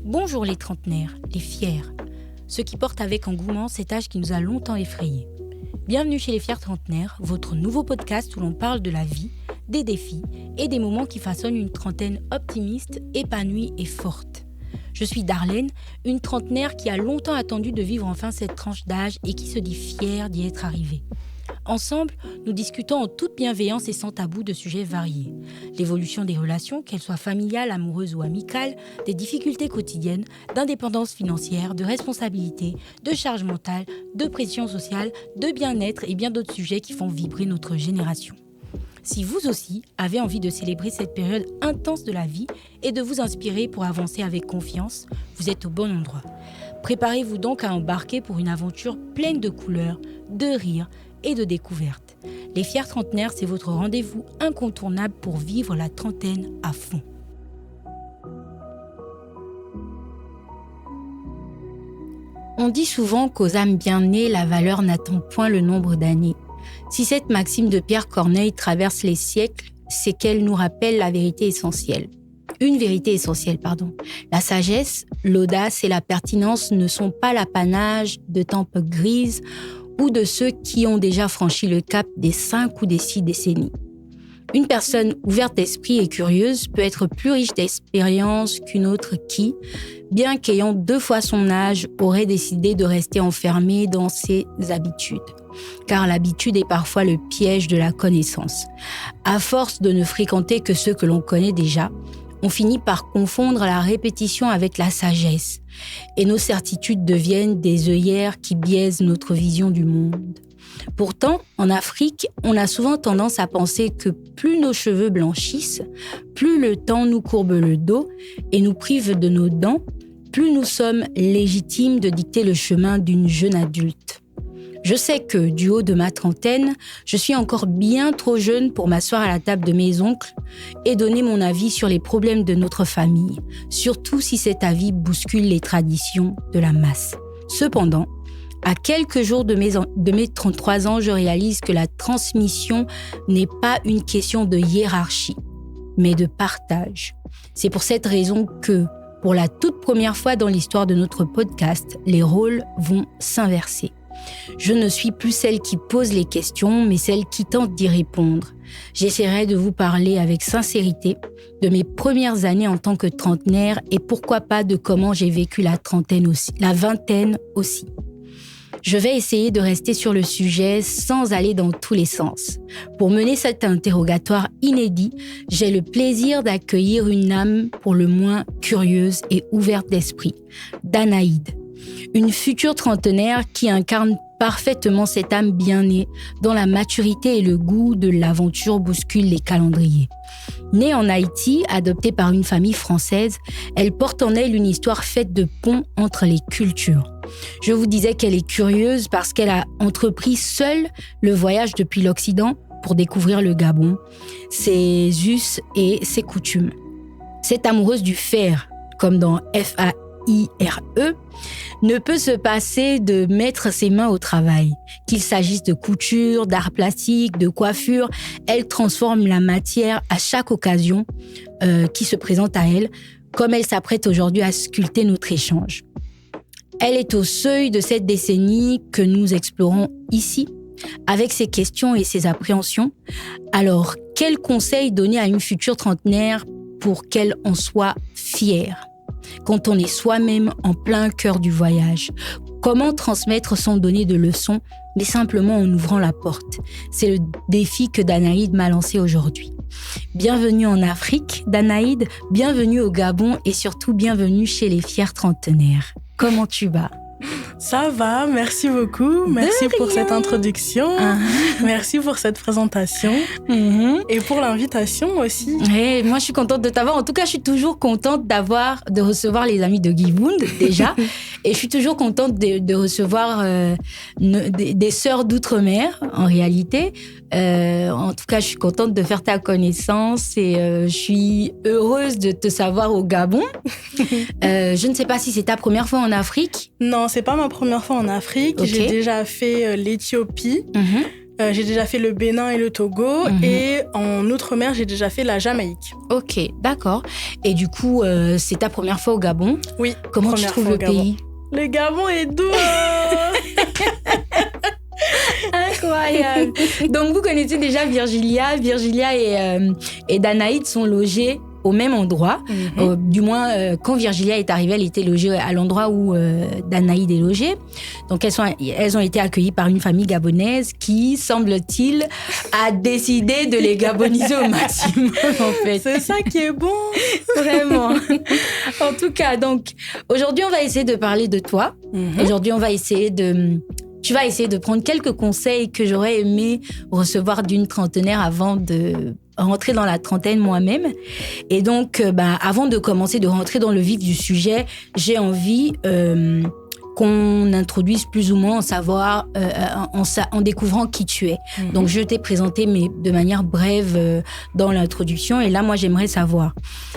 Bonjour les trentenaires, les fiers, ceux qui portent avec engouement cet âge qui nous a longtemps effrayés. Bienvenue chez les fiers trentenaires, votre nouveau podcast où l'on parle de la vie, des défis et des moments qui façonnent une trentaine optimiste, épanouie et forte. Je suis Darlène, une trentenaire qui a longtemps attendu de vivre enfin cette tranche d'âge et qui se dit fière d'y être arrivée. Ensemble, nous discutons en toute bienveillance et sans tabou de sujets variés. L'évolution des relations, qu'elles soient familiales, amoureuses ou amicales, des difficultés quotidiennes, d'indépendance financière, de responsabilité, de charge mentale, de pression sociale, de bien-être et bien d'autres sujets qui font vibrer notre génération. Si vous aussi avez envie de célébrer cette période intense de la vie et de vous inspirer pour avancer avec confiance, vous êtes au bon endroit. Préparez-vous donc à embarquer pour une aventure pleine de couleurs, de rires et de découvertes. Les fiers trentenaires, c'est votre rendez-vous incontournable pour vivre la trentaine à fond. On dit souvent qu'aux âmes bien nées, la valeur n'attend point le nombre d'années. Si cette maxime de Pierre Corneille traverse les siècles, c'est qu'elle nous rappelle la vérité essentielle. Une vérité essentielle, pardon. La sagesse, l'audace et la pertinence ne sont pas l'apanage de tempes grises ou de ceux qui ont déjà franchi le cap des 5 ou des 6 décennies. Une personne ouverte d'esprit et curieuse peut être plus riche d'expérience qu'une autre qui, bien qu'ayant 2 fois son âge, aurait décidé de rester enfermée dans ses habitudes. Car l'habitude est parfois le piège de la connaissance. À force de ne fréquenter que ceux que l'on connaît déjà, on finit par confondre la répétition avec la sagesse. Et nos certitudes deviennent des œillères qui biaisent notre vision du monde. Pourtant, en Afrique, on a souvent tendance à penser que plus nos cheveux blanchissent, plus le temps nous courbe le dos et nous prive de nos dents, plus nous sommes légitimes de dicter le chemin d'une jeune adulte. Je sais que, du haut de ma trentaine, je suis encore bien trop jeune pour m'asseoir à la table de mes oncles et donner mon avis sur les problèmes de notre famille, surtout si cet avis bouscule les traditions de la masse. Cependant, à quelques jours de mes 33 ans, je réalise que la transmission n'est pas une question de hiérarchie, mais de partage. C'est pour cette raison que, pour la toute première fois dans l'histoire de notre podcast, les rôles vont s'inverser. Je ne suis plus celle qui pose les questions, mais celle qui tente d'y répondre. J'essaierai de vous parler avec sincérité de mes premières années en tant que trentenaire et pourquoi pas de comment j'ai vécu la vingtaine aussi. Je vais essayer de rester sur le sujet sans aller dans tous les sens. Pour mener cet interrogatoire inédit, j'ai le plaisir d'accueillir une âme pour le moins curieuse et ouverte d'esprit, Danaïde. Une future trentenaire qui incarne parfaitement cette âme bien née, dont la maturité et le goût de l'aventure bousculent les calendriers. Née en Haïti, adoptée par une famille française, elle porte en elle une histoire faite de ponts entre les cultures. Je vous disais qu'elle est curieuse parce qu'elle a entrepris seule le voyage depuis l'Occident pour découvrir le Gabon, ses us et ses coutumes. Cette amoureuse du fer, comme dans FAIRE, ne peut se passer de mettre ses mains au travail. Qu'il s'agisse de couture, d'art plastique, de coiffure, elle transforme la matière à chaque occasion qui se présente à elle, comme elle s'apprête aujourd'hui à sculpter notre échange. Elle est au seuil de cette décennie que nous explorons ici, avec ses questions et ses appréhensions. Alors, quel conseil donner à une future trentenaire pour qu'elle en soit fière ? Quand on est soi-même en plein cœur du voyage, comment transmettre sans donner de leçons, mais simplement en ouvrant la porte ? C'est le défi que Danaïde m'a lancé aujourd'hui. Bienvenue en Afrique, Danaïde, bienvenue au Gabon et surtout bienvenue chez les fiers trentenaires. Comment tu vas ? Ça va, merci beaucoup. Merci pour cette introduction. Merci pour cette présentation. Et pour l'invitation aussi. Et moi, je suis contente de t'avoir. En tout cas, je suis toujours contente de recevoir les amis de Givound, déjà. Et je suis toujours contente de recevoir des sœurs d'outre-mer, en réalité. En tout cas, je suis contente de faire ta connaissance et je suis heureuse de te savoir au Gabon. Je ne sais pas si c'est ta première fois en Afrique. Non, c'est pas ma première fois en Afrique. Okay. J'ai déjà fait l'Éthiopie. J'ai déjà fait le Bénin et le Togo. Et en Outre-mer, j'ai déjà fait la Jamaïque. Ok, d'accord. Et du coup, c'est ta première fois au Gabon? Oui. Comment tu trouves le pays? Le Gabon est doux. Incroyable. Donc, vous connaissez déjà Virgilia. Virgilia et Danaïd sont logés au même endroit. Du moins, quand Virgilia est arrivée, elle était logée à l'endroit où Danaïd est logée. Donc, elles ont été accueillies par une famille gabonaise qui, semble-t-il, a décidé de les gaboniser au maximum, en fait. C'est ça qui est bon. Vraiment. En tout cas, donc, aujourd'hui, on va essayer de parler de toi. Aujourd'hui, tu vas essayer de prendre quelques conseils que j'aurais aimé recevoir d'une trentenaire avant de rentrer dans la trentaine moi-même. Et donc, avant de commencer, de rentrer dans le vif du sujet, j'ai envie qu'on introduise plus ou moins en découvrant qui tu es. Donc, je t'ai présenté, mais de manière brève dans l'introduction. Et là, moi, j'aimerais savoir,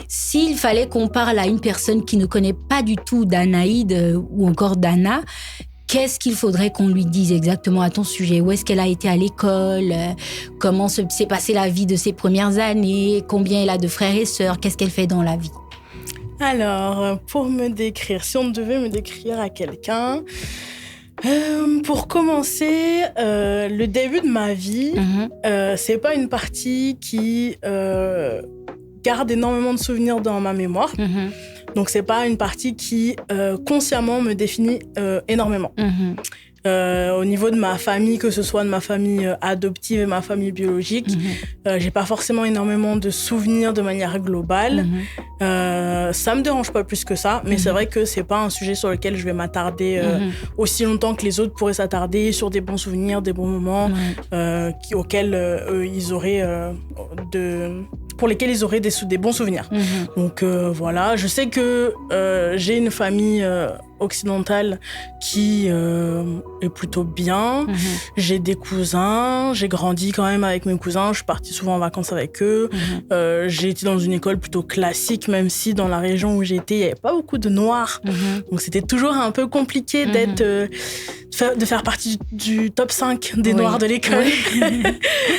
s'il fallait qu'on parle à une personne qui ne connaît pas du tout Danaïd ou encore Dana, qu'est-ce qu'il faudrait qu'on lui dise exactement à ton sujet? Où est-ce qu'elle a été à l'école? Comment s'est passée la vie de ses premières années? Combien elle a de frères et sœurs? Qu'est-ce qu'elle fait dans la vie? Alors, pour me décrire, si on devait me décrire à quelqu'un, pour commencer, le début de ma vie, c'est pas une partie qui garde énormément de souvenirs dans ma mémoire. Donc, c'est pas une partie qui consciemment me définit énormément. Au niveau de ma famille, que ce soit de ma famille adoptive et ma famille biologique, j'ai pas forcément énormément de souvenirs de manière globale. Ça me dérange pas plus que ça, mais c'est vrai que c'est pas un sujet sur lequel je vais m'attarder aussi longtemps que les autres pourraient s'attarder sur des bons souvenirs, des bons moments auxquels ils auraient pour lesquels ils auraient des bons souvenirs. Donc voilà, je sais que j'ai une famille occidentale qui est plutôt bien. J'ai des cousins, j'ai grandi quand même avec mes cousins, je suis partie souvent en vacances avec eux. J'ai été dans une école plutôt classique, même si dans la région où j'étais, il n'y avait pas beaucoup de noirs. Donc c'était toujours un peu compliqué de faire partie du top 5 des noirs de l'école.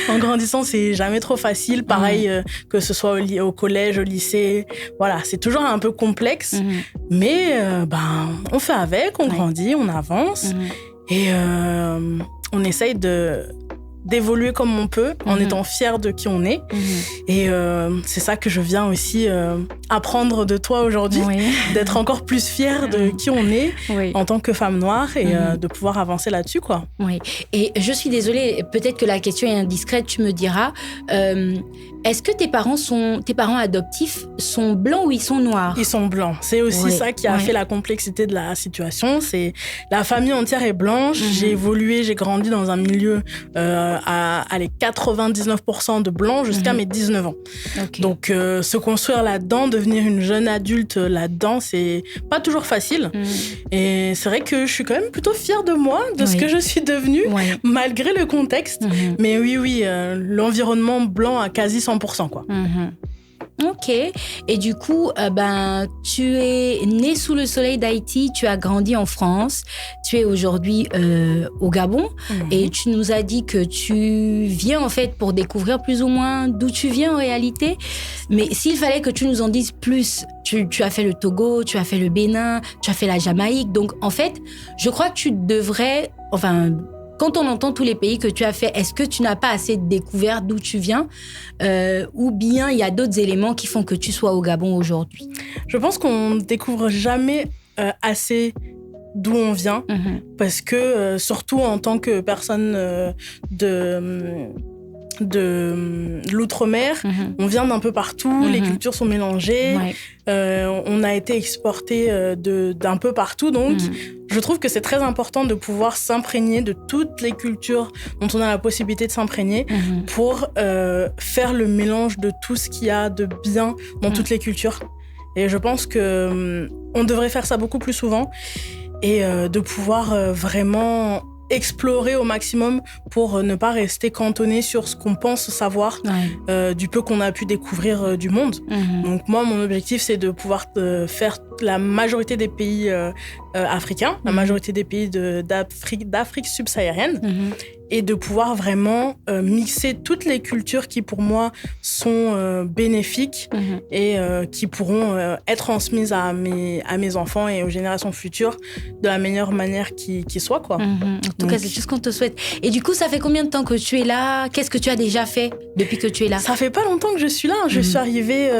En grandissant, c'est jamais trop facile. Pareil, que ce soit au collège, au lycée. Voilà, c'est toujours un peu complexe. Mais on fait avec, on grandit, on avance. Et on essaye d'évoluer comme on peut, en étant fier de qui on est. Et c'est ça que je viens aussi apprendre de toi aujourd'hui, d'être encore plus fière de qui on est en tant que femme noire et de pouvoir avancer là-dessus, quoi. Oui. Et je suis désolée, peut-être que la question est indiscrète, tu me diras. Est-ce que tes parents adoptifs sont blancs ou ils sont noirs? Ils sont blancs. C'est aussi ça qui a fait la complexité de la situation. C'est la famille entière est blanche. J'ai évolué, j'ai grandi dans un milieu à 99% de blancs jusqu'à mes 19 ans. Donc se construire là-dedans, devenir une jeune adulte là-dedans, c'est pas toujours facile. Et c'est vrai que je suis quand même plutôt fière de moi, de ce que je suis devenue, malgré le contexte. Mais oui, l'environnement blanc a quasi 100%, quoi. Ok. Et du coup, tu es né sous le soleil d'Haïti, tu as grandi en France, tu es aujourd'hui au Gabon et tu nous as dit que tu viens en fait pour découvrir plus ou moins d'où tu viens en réalité. Mais s'il fallait que tu nous en dises plus, tu as fait le Togo, tu as fait le Bénin, tu as fait la Jamaïque. Donc en fait, je crois que tu devrais... Quand on entend tous les pays que tu as fait, est-ce que tu n'as pas assez découvert d'où tu viens ou bien il y a d'autres éléments qui font que tu sois au Gabon aujourd'hui? Je pense qu'on ne découvre jamais assez d'où on vient parce que, surtout en tant que personne de l'outre-mer, on vient d'un peu partout, les cultures sont mélangées, on a été exporté d'un peu partout, donc je trouve que c'est très important de pouvoir s'imprégner de toutes les cultures dont on a la possibilité de s'imprégner pour faire le mélange de tout ce qu'il y a de bien dans toutes les cultures. Et je pense que on devrait faire ça beaucoup plus souvent et de pouvoir vraiment explorer au maximum pour ne pas rester cantonné sur ce qu'on pense savoir du peu qu'on a pu découvrir du monde. Donc moi, mon objectif, c'est de pouvoir faire la majorité des pays africains, la majorité des pays d'Afrique subsaharienne, et de pouvoir vraiment mixer toutes les cultures qui, pour moi, sont bénéfiques et qui pourront être transmises à mes enfants et aux générations futures de la meilleure manière qui soit, quoi. En tout cas, c'est tout ce qu'on te souhaite. Et du coup, ça fait combien de temps que tu es là? Qu'est-ce que tu as déjà fait depuis que tu es là? Ça fait pas longtemps que je suis là. Je suis arrivée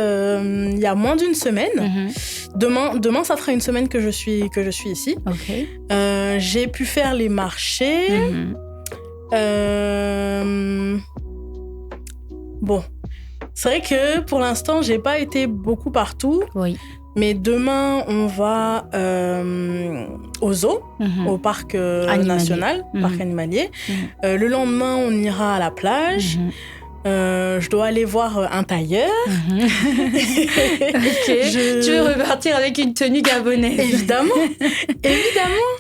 il y a moins d'une semaine. Demain, ça fera une semaine que je suis ici. Okay. J'ai pu faire les marchés. Bon, c'est vrai que pour l'instant, j'ai pas été beaucoup partout. Oui. Mais demain, on va au zoo, au parc national, parc animalier. Le lendemain, on ira à la plage. Je dois aller voir un tailleur. Ok. Tu veux repartir avec une tenue gabonaise? Évidemment.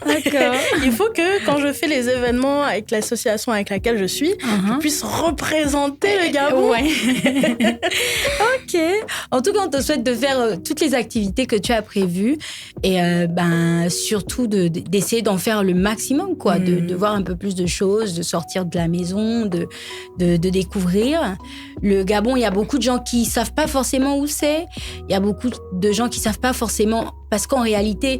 D'accord. Il faut que quand je fais les événements avec l'association avec laquelle je suis, je puisse représenter le Gabon. Ouais. Ok. En tout cas, on te souhaite de faire toutes les activités que tu as prévues et surtout d'essayer d'en faire le maximum, quoi, de voir un peu plus de choses, de sortir de la maison, de découvrir. Le Gabon, il y a beaucoup de gens qui savent pas forcément où c'est. Il y a beaucoup de gens qui savent pas forcément, parce qu'en réalité,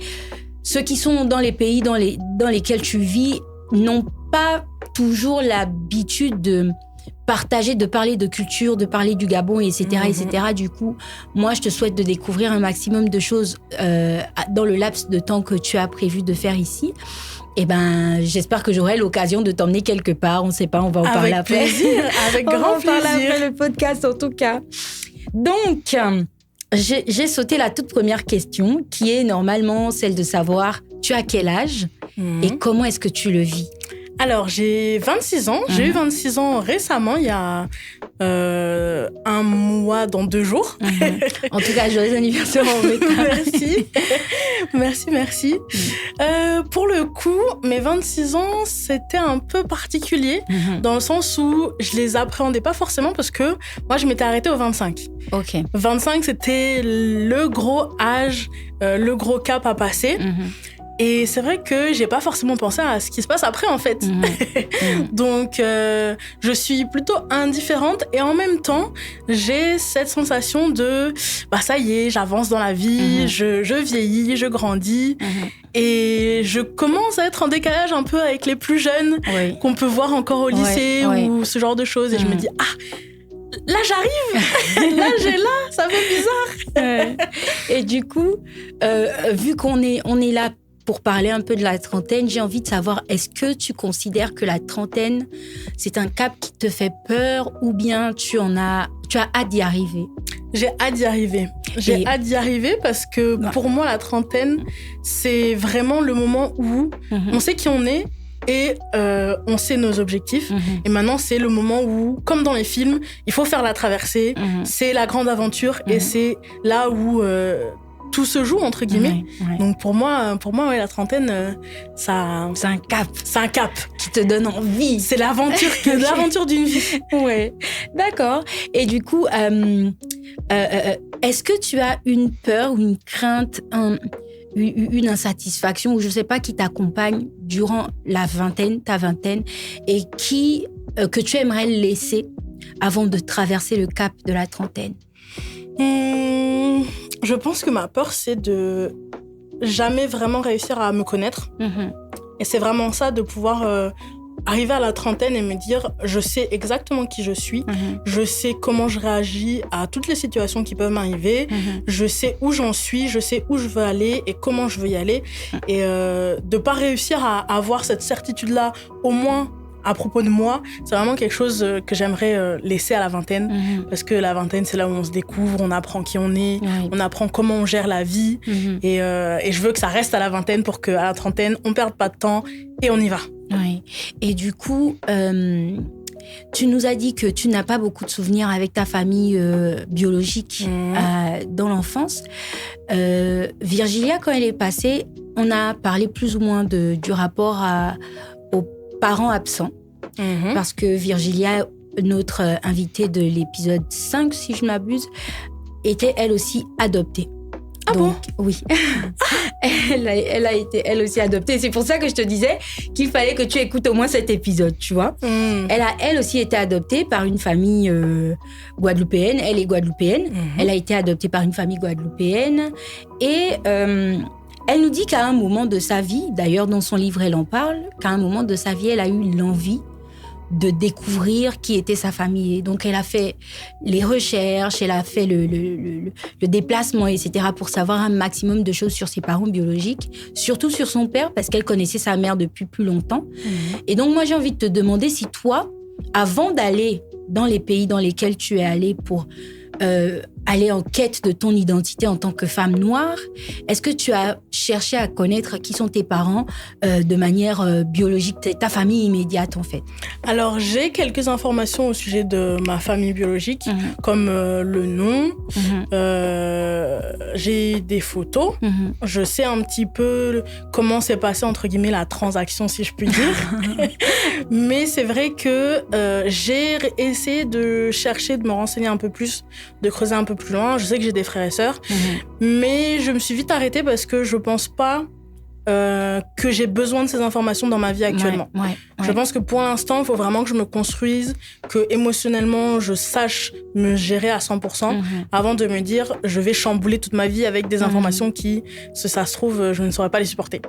ceux qui sont dans les pays dans lesquels tu vis n'ont pas toujours l'habitude de partager, de parler de culture, de parler du Gabon, etc., etc. Du coup, moi, je te souhaite de découvrir un maximum de choses dans le laps de temps que tu as prévu de faire ici. Et j'espère que j'aurai l'occasion de t'emmener quelque part. On ne sait pas, on va en parler après. Avec plaisir, avec grand plaisir. On va en parler après le podcast, en tout cas. Donc, j'ai sauté la toute première question, qui est normalement celle de savoir, tu as quel âge et comment est-ce que tu le vis? Alors, j'ai 26 ans. J'ai eu 26 ans récemment, il y a un mois dans 2 jours. En tout cas, joyeux anniversaire en retard. Merci. Pour le coup, mes 26 ans, c'était un peu particulier dans le sens où je les appréhendais pas forcément parce que moi, je m'étais arrêtée au 25. Ok. 25, c'était le gros âge, le gros cap à passer. Et c'est vrai que j'ai pas forcément pensé à ce qui se passe après, en fait. Donc, je suis plutôt indifférente et en même temps, j'ai cette sensation de ça y est, j'avance dans la vie, je vieillis, je grandis. Et je commence à être en décalage un peu avec les plus jeunes qu'on peut voir encore au lycée ou ce genre de choses. Et je me dis, là, j'arrive. Là, ça fait bizarre. Et du coup, vu qu'on est là pour parler un peu de la trentaine, j'ai envie de savoir, est-ce que tu considères que la trentaine, c'est un cap qui te fait peur ou bien tu as hâte d'y arriver? J'ai hâte d'y arriver. Hâte d'y arriver parce que pour moi, la trentaine, c'est vraiment le moment où on sait qui on est et on sait nos objectifs. Et maintenant, c'est le moment où, comme dans les films, il faut faire la traversée. C'est la grande aventure et c'est là où tout se joue, entre guillemets. Donc pour moi, la trentaine, c'est un cap. C'est un cap. Qui te donne envie. C'est l'aventure d'une vie. Ouais. D'accord. Et du coup, est-ce que tu as une peur ou une crainte, une insatisfaction, ou je ne sais pas, qui t'accompagne durant ta vingtaine, et que tu aimerais laisser avant de traverser le cap de la trentaine? Je pense que ma peur, c'est de jamais vraiment réussir à me connaître. Et c'est vraiment ça, de pouvoir arriver à la trentaine et me dire, je sais exactement qui je suis, je sais comment je réagis à toutes les situations qui peuvent m'arriver, je sais où j'en suis, je sais où je veux aller et comment je veux y aller. Et de pas réussir à avoir cette certitude-là, au moins à propos de moi, c'est vraiment quelque chose que j'aimerais laisser à la vingtaine, parce que la vingtaine, c'est là où on se découvre, on apprend qui on est, on apprend comment on gère la vie, et je veux que ça reste à la vingtaine pour qu'à la trentaine, on perde pas de temps et on y va. Oui. Et du coup, tu nous as dit que tu n'as pas beaucoup de souvenirs avec ta famille biologique dans l'enfance. Virgilia, quand elle est passée, on a parlé plus ou moins du rapport aux parents absents. Parce que Virgilia, notre invitée de l'épisode 5, si je ne m'abuse, était elle aussi adoptée. Ah donc, bon? Oui. Elle a été, elle aussi, adoptée. C'est pour ça que je te disais qu'il fallait que tu écoutes au moins cet épisode, tu vois. Elle a, elle aussi, été adoptée par une famille guadeloupéenne. Elle est guadeloupéenne. Elle a été adoptée par une famille guadeloupéenne. Et elle nous dit qu'à un moment de sa vie, d'ailleurs, dans son livre, elle en parle, qu'à un moment de sa vie, elle a eu l'envie de découvrir qui était sa famille. Et donc, elle a fait les recherches, elle a fait le déplacement, etc., pour savoir un maximum de choses sur ses parents biologiques, surtout sur son père, parce qu'elle connaissait sa mère depuis plus longtemps. Et donc, moi, j'ai envie de te demander si toi, avant d'aller dans les pays dans lesquels tu es allée pour aller en quête de ton identité en tant que femme noire, est-ce que tu as cherché à connaître qui sont tes parents de manière biologique, ta famille immédiate en fait? Alors, j'ai quelques informations au sujet de ma famille biologique, comme le nom, j'ai des photos, je sais un petit peu comment s'est passée, entre guillemets, la transaction, si je puis dire. Mais c'est vrai que j'ai essayé de chercher, de me renseigner un peu plus, de creuser un peu plus loin. Je sais que j'ai des frères et sœurs, mais je me suis vite arrêtée parce que je pense pas que j'ai besoin de ces informations dans ma vie actuellement. Je pense que pour l'instant, il faut vraiment que je me construise, que émotionnellement, je sache me gérer à 100% avant de me dire je vais chambouler toute ma vie avec des informations qui, si ça se trouve, je ne saurais pas les supporter.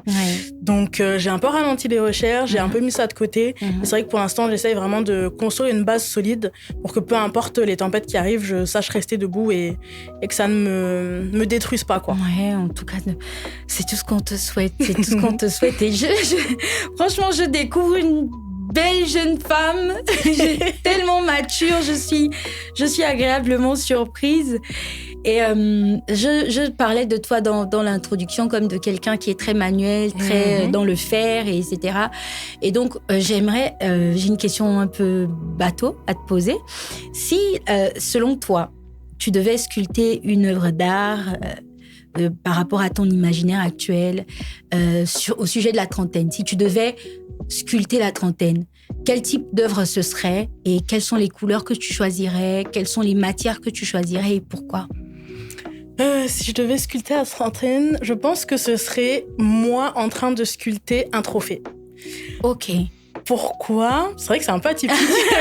Donc, j'ai un peu ralenti les recherches, j'ai un peu mis ça de côté. C'est vrai que pour l'instant, j'essaye vraiment de construire une base solide pour que peu importe les tempêtes qui arrivent, je sache rester debout et que ça ne me détruise pas, quoi. Ouais, en tout cas, c'est tout ce qu'on te souhaite. C'est tout ce qu'on te souhaite. Et franchement, je découvre une belle jeune femme, tellement mature, je suis agréablement surprise. Et je parlais de toi dans l'introduction comme de quelqu'un qui est très manuel, très dans le faire, et etc. Et donc, j'ai une question un peu bateau à te poser. Si, selon toi, tu devais sculpter une œuvre d'art par rapport à ton imaginaire actuel au sujet de la trentaine, si tu devais sculpter la trentaine, quel type d'œuvre ce serait et quelles sont les couleurs que tu choisirais, quelles sont les matières que tu choisirais et pourquoi? Si je devais sculpter la trentaine, je pense que ce serait moi en train de sculpter un trophée. Ok. Pourquoi? C'est vrai que c'est un peu atypique.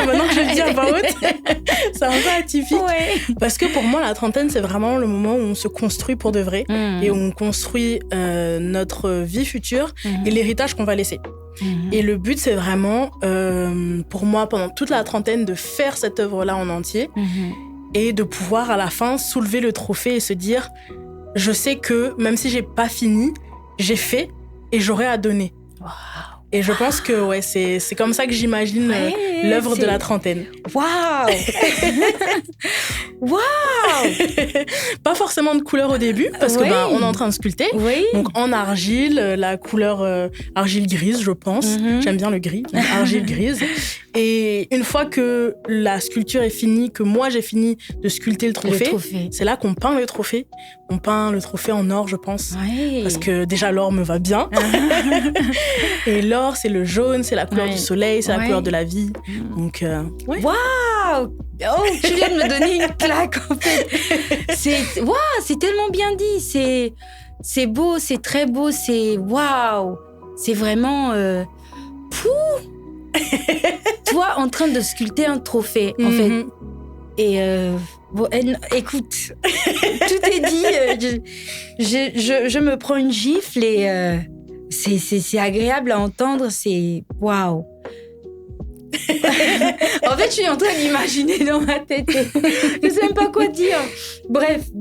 Maintenant que je le dis à voix haute, c'est un peu atypique. Parce que pour moi, la trentaine, c'est vraiment le moment où on se construit pour de vrai et où on construit notre vie future et l'héritage qu'on va laisser. Et le but, c'est vraiment, pour moi, pendant toute la trentaine, de faire cette œuvre-là en entier et de pouvoir, à la fin, soulever le trophée et se dire, je sais que même si j'ai pas fini, j'ai fait et j'aurai à donner. Wow. Et je pense que c'est comme ça que j'imagine l'œuvre de la trentaine. Waouh. Waouh. Pas forcément de couleur au début, parce que on est en train de sculpter. Donc en argile, la couleur argile grise, je pense. J'aime bien le gris, argile grise. Et une fois que la sculpture est finie, que moi j'ai fini de sculpter le trophée, c'est là qu'on peint le trophée. On peint le trophée en or, je pense. Parce que déjà l'or me va bien. Et l'or, c'est le jaune, c'est la couleur du soleil, c'est la couleur de la vie. Donc, Waouh! Oh, tu viens de me donner une claque, en fait. C'est tellement bien dit. C'est beau, c'est très beau, c'est waouh! C'est vraiment... Toi, en train de sculpter un trophée, en fait. Et écoute, tout est dit. Je me prends une gifle et c'est agréable à entendre. C'est waouh. En fait, je suis en train d'imaginer dans ma tête. Je sais même pas quoi dire. Bref,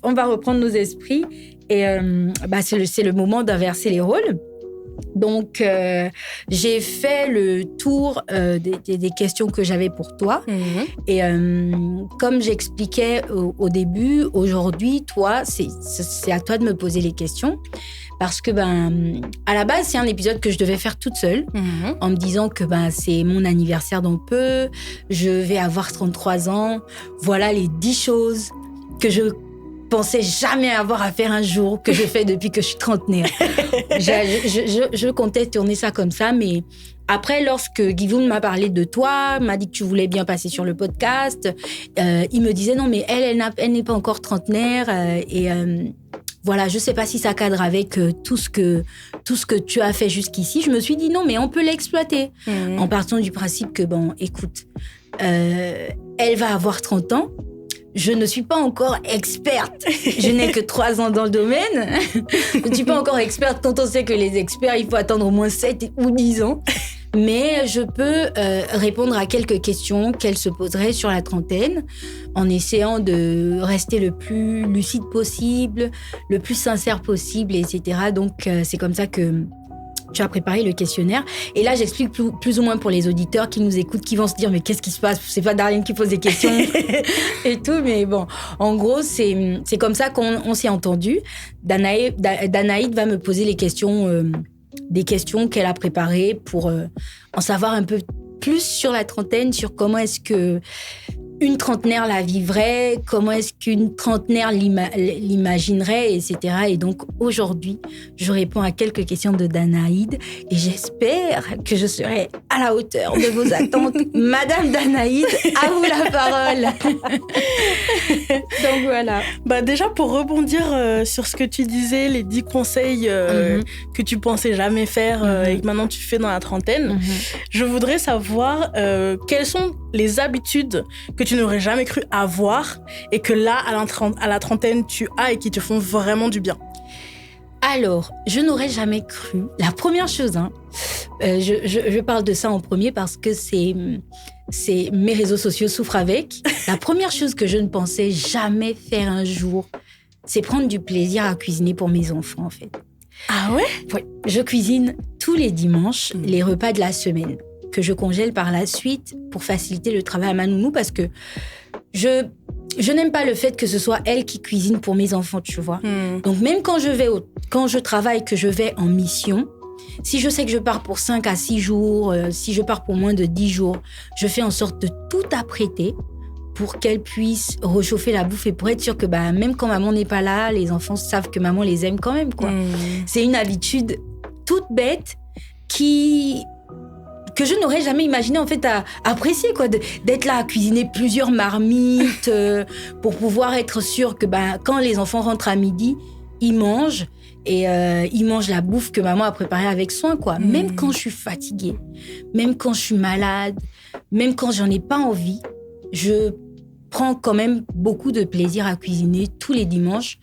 on va reprendre nos esprits et c'est le moment d'inverser les rôles. Donc, j'ai fait le tour des questions que j'avais pour toi. Et comme j'expliquais au début, aujourd'hui, toi, c'est à toi de me poser les questions. Parce que, à la base, c'est un épisode que je devais faire toute seule, en me disant que c'est mon anniversaire dans peu, je vais avoir 33 ans. Voilà les 10 choses que je pensais jamais avoir à faire un jour que je fais depuis que je suis trentenaire. Je comptais tourner ça comme ça, mais après, lorsque Guivoun m'a parlé de toi, m'a dit que tu voulais bien passer sur le podcast, il me disait non, mais elle n'est pas encore trentenaire voilà, je sais pas si ça cadre avec tout ce que tu as fait jusqu'ici. Je me suis dit non, mais on peut l'exploiter. En partant du principe que, bon, écoute, elle va avoir 30 ans. Je ne suis pas encore experte. Je n'ai que 3 ans dans le domaine. Je ne suis pas encore experte quand on sait que les experts, il faut attendre au moins 7 ou 10 ans. Mais je peux répondre à quelques questions qu'elle se poserait sur la trentaine en essayant de rester le plus lucide possible, le plus sincère possible, etc. Donc, c'est comme ça que tu as préparé le questionnaire. Et là, j'explique plus ou moins pour les auditeurs qui nous écoutent, qui vont se dire « Mais qu'est-ce qui se passe ? C'est pas Darlene qui pose des questions et tout. » Mais bon, en gros, c'est comme ça qu'on s'est entendu. Danaïd va me poser les questions... des questions qu'elle a préparées pour en savoir un peu plus sur la trentaine, sur comment est-ce que une trentenaire la vivrait, comment est-ce qu'une trentenaire l'imaginerait, etc. Et donc, aujourd'hui, je réponds à quelques questions de Danaïd et j'espère que je serai à la hauteur de vos attentes. Madame Danaïd, à vous la parole. Donc, voilà. Bah déjà, pour rebondir sur ce que tu disais, les 10 conseils que tu pensais jamais faire et que maintenant tu fais dans la trentaine, je voudrais savoir quelles sont les habitudes que tu n'aurais jamais cru avoir et que là, à la trentaine, tu as et qui te font vraiment du bien. Alors, je n'aurais jamais cru. La première chose, je parle de ça en premier parce que c'est mes réseaux sociaux souffrent avec. La première chose que je ne pensais jamais faire un jour, c'est prendre du plaisir à cuisiner pour mes enfants, en fait. Ah ouais? Oui, je cuisine tous les dimanches les repas de la semaine que je congèle par la suite pour faciliter le travail à ma nounou parce que je n'aime pas le fait que ce soit elle qui cuisine pour mes enfants, tu vois. Donc même quand je travaille, que je vais en mission, si je sais que je pars pour 5 à 6 jours, si je pars pour moins de 10 jours, je fais en sorte de tout apprêter pour qu'elle puisse réchauffer la bouffe et pour être sûre que même quand maman n'est pas là, les enfants savent que maman les aime quand même, quoi. C'est une habitude toute bête que je n'aurais jamais imaginé en fait à apprécier, quoi, d'être là à cuisiner plusieurs marmites pour pouvoir être sûr que quand les enfants rentrent à midi, ils mangent et ils mangent la bouffe que maman a préparée avec soin, quoi. Même quand je suis fatiguée, même quand je suis malade, même quand j'en ai pas envie, je prends quand même beaucoup de plaisir à cuisiner tous les dimanches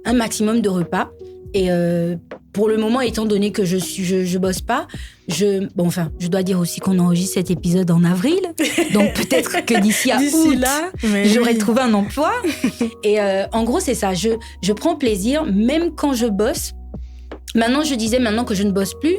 un maximum de repas. Et pour le moment, étant donné que je bosse pas, je dois dire aussi qu'on enregistre cet épisode en avril. Donc peut-être que d'ici août, là, j'aurai trouvé un emploi. Et en gros, c'est ça. Je prends plaisir, même quand je bosse. Maintenant que je ne bosse plus,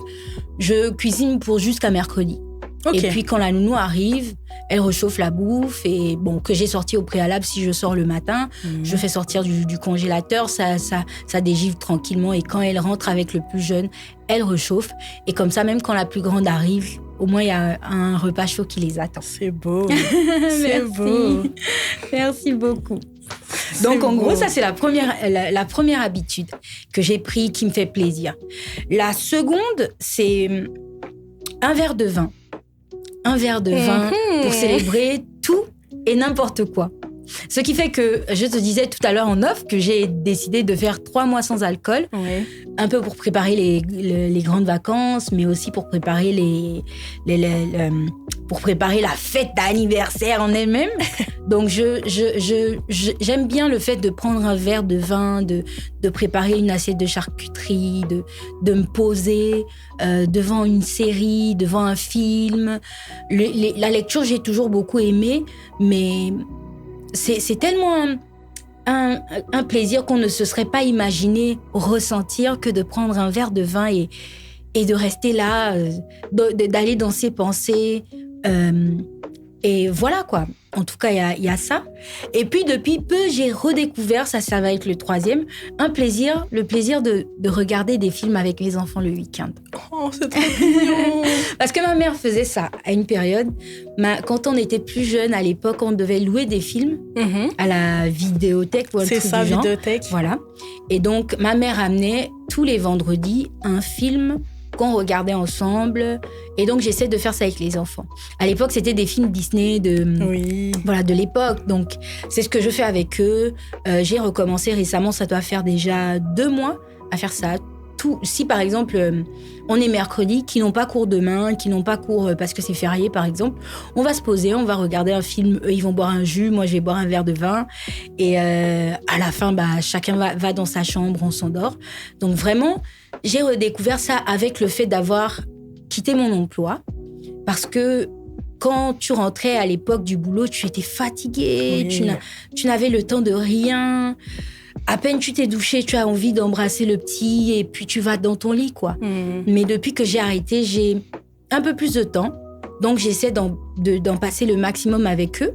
je cuisine pour jusqu'à mercredi. Okay. Et puis quand la nounou arrive, elle réchauffe la bouffe et que j'ai sorti au préalable si je sors le matin, je fais sortir du congélateur, ça dégivre tranquillement et quand elle rentre avec le plus jeune, elle réchauffe et comme ça même quand la plus grande arrive, au moins il y a un repas chaud qui les attend. C'est beau. C'est beau. Merci beaucoup. Donc en gros, ça c'est la première habitude que j'ai prise qui me fait plaisir. La seconde, c'est un verre de vin. Un verre de vin pour célébrer tout et n'importe quoi. Ce qui fait que, je te disais tout à l'heure en off, que j'ai décidé de faire 3 mois sans alcool, un peu pour préparer les grandes vacances, mais aussi pour préparer pour préparer la fête d'anniversaire en elle-même. Donc, j'aime bien le fait de prendre un verre de vin, de préparer une assiette de charcuterie, de me poser devant une série, devant un film. La lecture, j'ai toujours beaucoup aimé, mais c'est tellement un plaisir qu'on ne se serait pas imaginé ressentir que de prendre un verre de vin et de rester là, d'aller dans ses pensées. Et voilà, quoi. En tout cas, il y a ça. Et puis, depuis peu, j'ai redécouvert, ça va être le troisième, le plaisir de regarder des films avec mes enfants le week-end. Oh, c'est trop mignon. Parce que ma mère faisait ça à une période. Quand on était plus jeune, à l'époque, on devait louer des films à la vidéothèque. C'est ça, vidéothèque. Voilà. Et donc, ma mère amenait tous les vendredis un film qu'on regardait ensemble. Et donc, j'essaie de faire ça avec les enfants. À l'époque, c'était des films Disney de l'époque. Donc, c'est ce que je fais avec eux. J'ai recommencé récemment, ça doit faire déjà 2 mois à faire ça. Si, par exemple, on est mercredi, qui n'ont pas cours demain, qui n'ont pas cours parce que c'est férié, par exemple, on va se poser, on va regarder un film. Eux, ils vont boire un jus, moi, je vais boire un verre de vin. Et à la fin, chacun va dans sa chambre, on s'endort. Donc, vraiment, j'ai redécouvert ça avec le fait d'avoir quitté mon emploi. Parce que quand tu rentrais à l'époque du boulot, tu étais fatigué, tu n'avais le temps de rien. À peine tu t'es douché, tu as envie d'embrasser le petit et puis tu vas dans ton lit, quoi. Mais depuis que j'ai arrêté, j'ai un peu plus de temps. Donc, j'essaie d'en passer le maximum avec eux.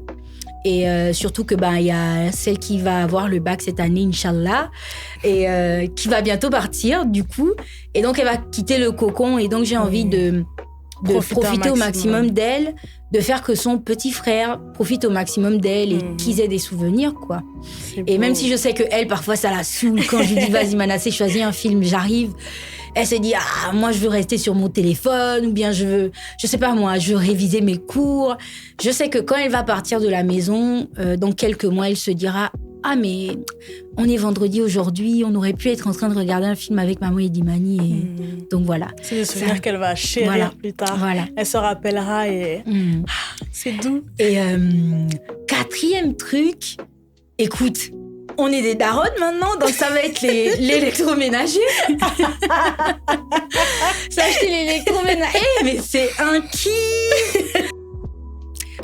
Et surtout que il y a celle qui va avoir le bac cette année, Inch'Allah, et qui va bientôt partir, du coup. Et donc, elle va quitter le cocon. Et donc, j'ai envie de profiter au maximum d'elle, de faire que son petit frère profite au maximum d'elle et qu'ils aient des souvenirs, quoi. Et même si je sais que elle, parfois, ça la saoule quand je lui dis « Vas-y, Manassé, choisis un film, j'arrive », elle se dit « Ah, moi, je veux rester sur mon téléphone » ou bien je veux réviser mes cours. Je sais que quand elle va partir de la maison, dans quelques mois, elle se dira « Ah, mais on est vendredi aujourd'hui, on aurait pu être en train de regarder un film avec maman et Dimani. » Et donc, voilà. C'est des souvenirs qu'elle va chérir plus tard. Voilà. Elle se rappellera et c'est doux. Et 4e truc, écoute, on est des daronnes maintenant, donc ça va être l'électroménager. S'acheter l'électroménager, mais c'est un kiff.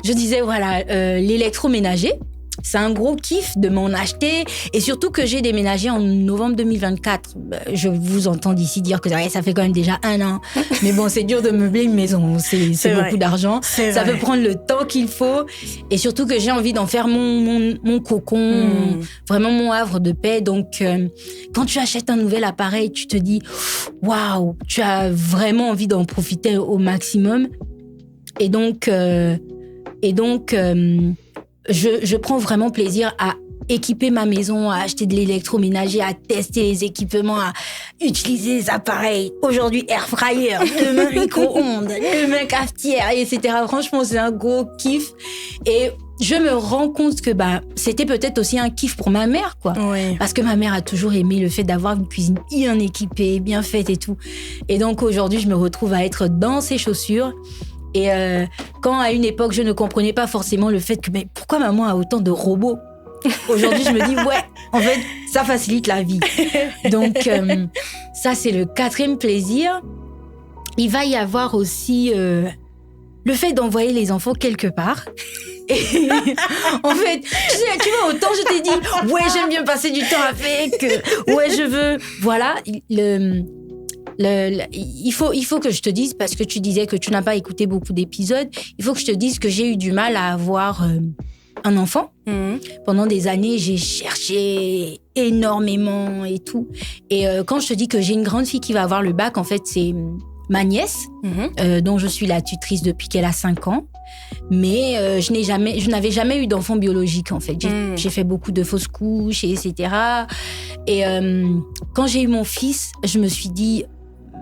Je disais, voilà, l'électroménager, c'est un gros kiff de m'en acheter. Et surtout que j'ai déménagé en novembre 2024. Je vous entends d'ici dire que ça fait quand même déjà 1 an. Mais bon, c'est dur de meubler une maison. C'est beaucoup d'argent. Ça peut prendre le temps qu'il faut. Et surtout que j'ai envie d'en faire mon cocon, vraiment mon havre de paix. Donc, quand tu achètes un nouvel appareil, tu te dis, waouh, tu as vraiment envie d'en profiter au maximum. Et donc, je prends vraiment plaisir à équiper ma maison, à acheter de l'électroménager, à tester les équipements, à utiliser les appareils. Aujourd'hui, air fryer, demain micro-ondes, demain cafetière, etc. Franchement, c'est un gros kiff. Et je me rends compte que c'était peut-être aussi un kiff pour ma mère, quoi. Oui. Parce que ma mère a toujours aimé le fait d'avoir une cuisine bien équipée, bien faite et tout. Et donc aujourd'hui, je me retrouve à être dans ses chaussures. Et quand à une époque, je ne comprenais pas forcément le fait que mais pourquoi maman a autant de robots ? Aujourd'hui, je me dis, ouais, en fait, ça facilite la vie. Donc, ça, c'est le 4e plaisir. Il va y avoir aussi le fait d'envoyer les enfants quelque part. Et en fait, tu vois, autant je t'ai dit, ouais, j'aime bien passer du temps avec, ouais, je veux. Voilà, il faut que je te dise, parce que tu disais que tu n'as pas écouté beaucoup d'épisodes, il faut que je te dise que j'ai eu du mal à avoir un enfant. Pendant des années, j'ai cherché énormément et tout. Et quand je te dis que j'ai une grande fille qui va avoir le bac, en fait, c'est ma nièce, dont je suis la tutrice depuis qu'elle a 5 ans. Mais je n'avais jamais eu d'enfant biologique, en fait. J'ai fait beaucoup de fausses couches, etc. Et quand j'ai eu mon fils, je me suis dit,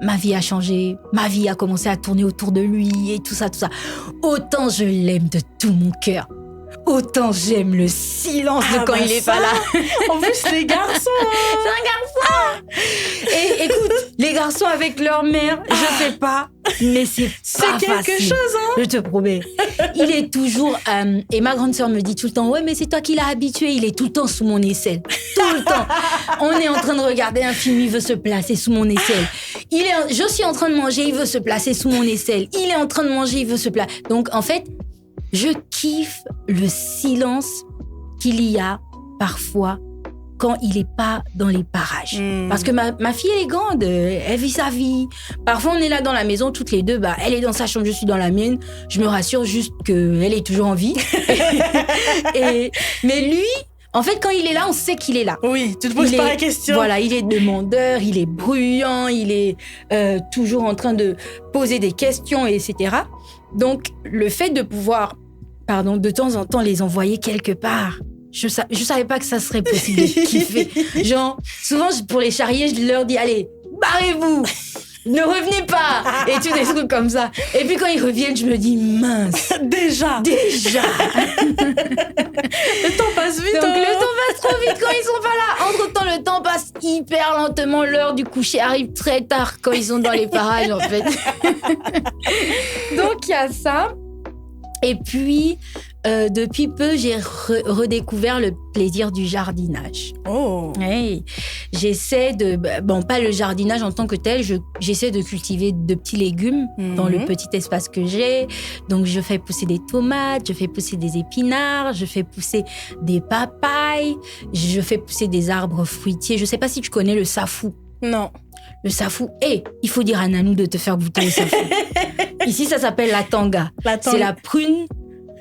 ma vie a changé, ma vie a commencé à tourner autour de lui et tout ça, tout ça. Autant je l'aime de tout mon cœur, autant j'aime le silence de quand il est pas là. En plus, les garçons. C'est un garçon. Et écoute, les garçons avec leur mère, je sais pas, mais c'est pas quelque facile. chose, hein. Je te promets. Il est toujours... et ma grande sœur me dit tout le temps, ouais, mais c'est toi qui l'as habitué. Il est tout le temps sous mon aisselle. Tout le temps. On est en train de regarder un film, il veut se placer sous mon aisselle. Je suis en train de manger, il veut se placer sous mon aisselle. Il est en train de manger, il veut se placer. Donc, en fait, je kiffe le silence qu'il y a parfois quand il n'est pas dans les parages. Parce que ma fille, elle est grande, elle vit sa vie. Parfois, on est là dans la maison, toutes les deux, elle est dans sa chambre, je suis dans la mienne. Je me rassure juste qu'elle est toujours en vie. Mais lui, en fait, quand il est là, on sait qu'il est là. Oui, tu te poses pas la question. Voilà, il est demandeur, il est bruyant, il est toujours en train de poser des questions, etc. Donc, le fait de pouvoir, de temps en temps, les envoyer quelque part, je savais pas que ça serait possible de kiffer. Genre, souvent, pour les charrier, je leur dis, allez, barrez-vous, ne revenez pas, et tous des trucs comme ça. Et puis quand ils reviennent, je me dis, mince. Déjà. Le temps passe vite. Donc le temps passe trop vite quand ils sont pas là. Entre-temps, le temps passe hyper lentement. L'heure du coucher arrive très tard quand ils sont dans les parages, en fait. Donc il y a ça. Et puis, depuis peu, j'ai redécouvert le plaisir du jardinage. Oh. Hey. J'essaie de... pas le jardinage en tant que tel, j'essaie de cultiver de petits légumes dans le petit espace que j'ai. Donc, je fais pousser des tomates, je fais pousser des épinards, je fais pousser des papayes, je fais pousser des arbres fruitiers. Je ne sais pas si tu connais le safou. Non. Le safou. Il faut dire à Nanou de te faire goûter le safou. Ici, ça s'appelle la tanga. C'est la prune.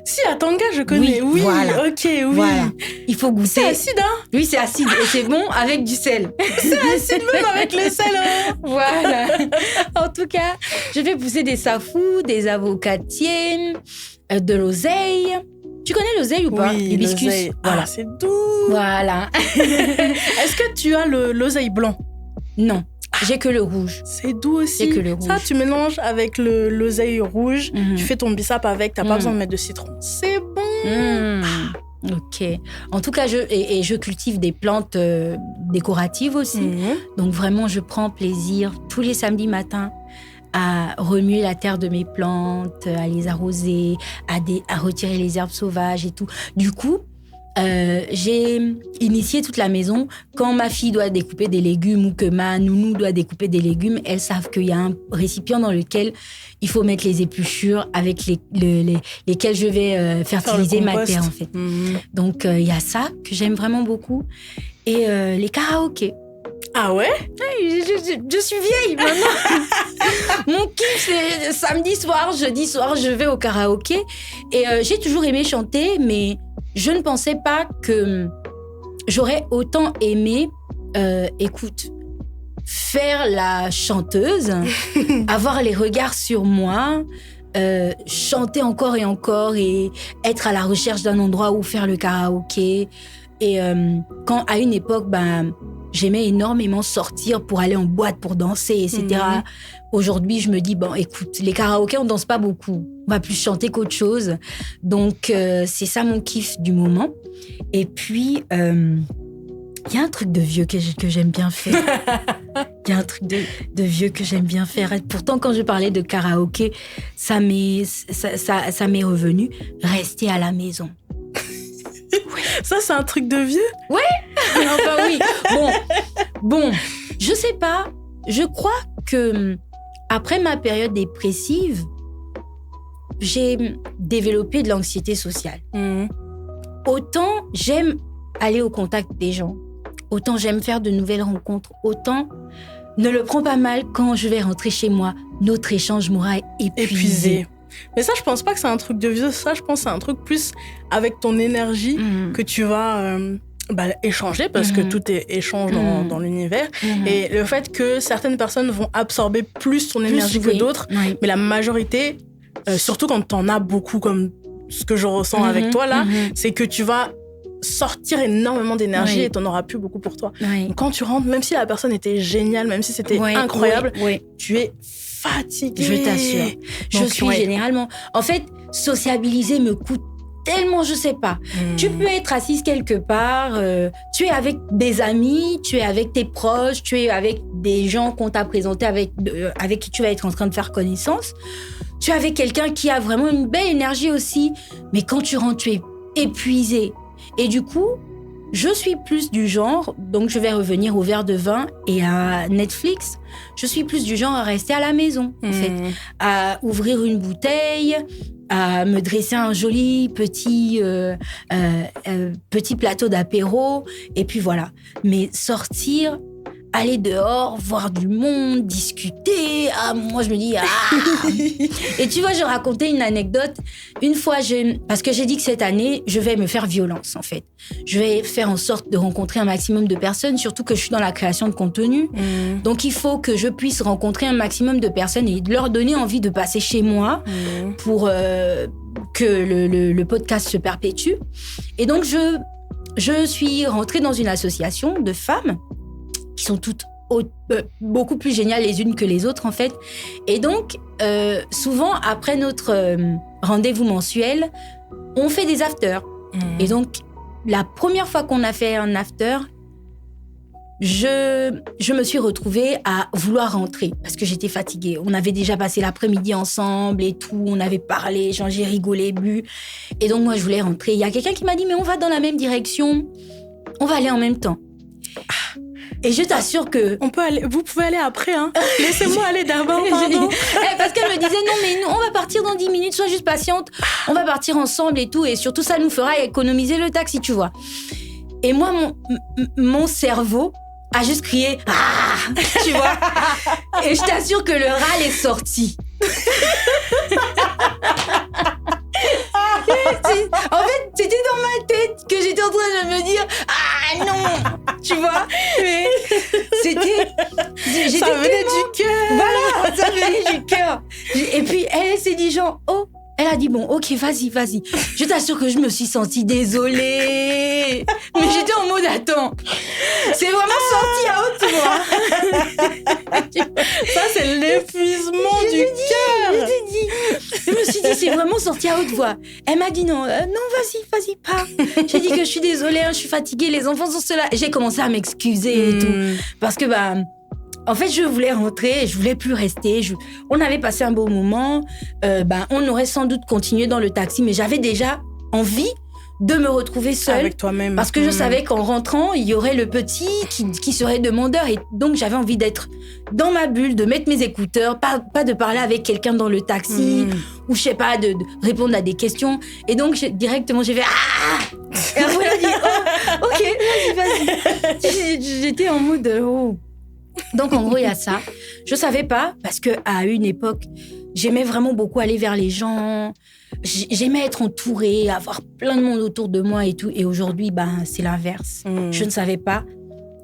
Si, la tanga, je connais. Oui, voilà. Ok, oui. Voilà. Il faut goûter. C'est acide, hein? Oui, c'est acide. Et c'est bon avec du sel. C'est acide même avec le sel, hein? Voilà. En tout cas, je fais pousser des safous, des avocatiers, de l'oseille. Tu connais l'oseille ou pas? Oui, l'hibiscus. Voilà. Ah, c'est doux. Voilà. Est-ce que tu as l'oseille blanc? Non. J'ai que le rouge. C'est doux aussi. J'ai que le rouge. Ça, tu mélanges avec l'oseille rouge. Tu fais ton bissap avec. T'as pas besoin de mettre de citron. C'est bon. Ok. En tout cas, je cultive des plantes décoratives aussi. Donc vraiment, je prends plaisir tous les samedis matins à remuer la terre de mes plantes, à les arroser, à retirer les herbes sauvages et tout. Du coup, j'ai initié toute la maison. Quand ma fille doit découper des légumes ou que ma nounou doit découper des légumes, elles savent qu'il y a un récipient dans lequel il faut mettre les épluchures avec lesquelles je vais fertiliser ma terre, en fait. Donc, il y a ça que j'aime vraiment beaucoup. Et les karaokés. Ah ouais? Je suis vieille maintenant. Mon kiff, c'est samedi soir, jeudi soir, je vais au karaoké. Et j'ai toujours aimé chanter, mais je ne pensais pas que j'aurais autant aimé, faire la chanteuse, avoir les regards sur moi, chanter encore et encore et être à la recherche d'un endroit où faire le karaoké. Et quand, à une époque, j'aimais énormément sortir pour aller en boîte, pour danser, etc. Aujourd'hui, je me dis, écoute, les karaokés, on danse pas beaucoup. On va plus chanter qu'autre chose. Donc, c'est ça mon kiff du moment. Et puis, il y a un truc de vieux que j'aime bien faire. Il y a un truc de vieux que j'aime bien faire. Et pourtant, quand je parlais de karaoké, ça m'est revenu. Rester à la maison. Ouais. Ça, c'est un truc de vieux? Ouais. Enfin, oui. Bon, je sais pas. Je crois que après ma période dépressive, j'ai développé de l'anxiété sociale. Autant j'aime aller au contact des gens, autant j'aime faire de nouvelles rencontres, autant ne le prends pas mal quand je vais rentrer chez moi. Notre échange m'aura épuisé. Mais ça, je pense pas que c'est un truc de vieux. Ça, je pense que c'est un truc plus avec ton énergie que tu vas échanger, parce que tout est échange dans l'univers. Et le fait que certaines personnes vont absorber plus ton énergie que d'autres, mais la majorité, surtout quand t'en as beaucoup, comme ce que je ressens avec toi là, c'est que tu vas sortir énormément d'énergie et t'en auras plus beaucoup pour toi. Donc, quand tu rentres, même si la personne était géniale, même si c'était incroyable, tu es fatiguée. Je t'assure. Je suis généralement... En fait, sociabiliser me coûte tellement, je sais pas. Tu peux être assise quelque part, tu es avec des amis, tu es avec tes proches, tu es avec des gens qu'on t'a présentés, avec qui tu vas être en train de faire connaissance. Tu es avec quelqu'un qui a vraiment une belle énergie aussi. Mais quand tu rentres, tu es épuisé. Et du coup, Je suis plus du genre, donc je vais revenir au verre de vin et à Netflix, je suis plus du genre à rester à la maison, en fait, à ouvrir une bouteille, à me dresser un joli petit plateau d'apéro, et puis voilà. Mais sortir, aller dehors, voir du monde, discuter, moi je me dis, Et tu vois, je racontais une anecdote. Une fois, parce que j'ai dit que cette année, je vais me faire violence, en fait. Je vais faire en sorte de rencontrer un maximum de personnes, surtout que je suis dans la création de contenu. Donc, il faut que je puisse rencontrer un maximum de personnes et leur donner envie de passer chez moi pour que le podcast se perpétue. Et donc, je suis rentrée dans une association de femmes qui sont toutes beaucoup plus géniales les unes que les autres, en fait. Et donc, souvent, après notre rendez-vous mensuel, on fait des afters. Et donc, la première fois qu'on a fait un after, je me suis retrouvée à vouloir rentrer parce que j'étais fatiguée. On avait déjà passé l'après-midi ensemble et tout, on avait parlé, j'ai rigolé, bu. Et donc, moi, je voulais rentrer. Il y a quelqu'un qui m'a dit, mais on va dans la même direction, on va aller en même temps. Et je t'assure que... Vous pouvez aller après, hein. Laissez-moi aller d'abord, pardon. Parce qu'elle me disait, non, mais nous, on va partir dans 10 minutes, sois juste patiente. On va partir ensemble et tout. Et surtout, ça nous fera économiser le taxi, tu vois. Et moi, mon cerveau a juste crié, tu vois. Et je t'assure que le râle est sorti. En fait, c'était dans ma tête que j'étais en train de me dire, non, tu vois. Mais c'était... Ça venait du cœur. Voilà, ça venait du cœur. Et puis, elle s'est dit genre, elle a dit, bon, ok, vas-y. Je t'assure que je me suis sentie désolée. Mais j'étais en mode, attends, c'est vraiment sorti à haute voix. Ça, c'est l'épuisement du cœur. Je me suis dit, c'est vraiment sorti à haute voix. Elle m'a dit, non, vas-y, pas. J'ai dit que je suis désolée, je suis fatiguée, les enfants sont ceux-là. J'ai commencé à m'excuser et tout. Parce que, en fait, je voulais rentrer, je voulais plus rester. On avait passé un beau moment. On aurait sans doute continué dans le taxi, mais j'avais déjà envie de me retrouver seule. Avec toi-même. Parce que je savais qu'en rentrant, il y aurait le petit qui serait demandeur. Et donc, j'avais envie d'être dans ma bulle, de mettre mes écouteurs, pas de parler avec quelqu'un dans le taxi, ou je sais pas, de répondre à des questions. Et donc, directement, j'ai fait Et après, elle a dit, ok, vas-y. J'étais en mode, Donc, en gros, il y a ça. Je savais pas, parce qu'à une époque, j'aimais vraiment beaucoup aller vers les gens. J'aimais être entourée, avoir plein de monde autour de moi et tout. Et aujourd'hui, c'est l'inverse. Je ne savais pas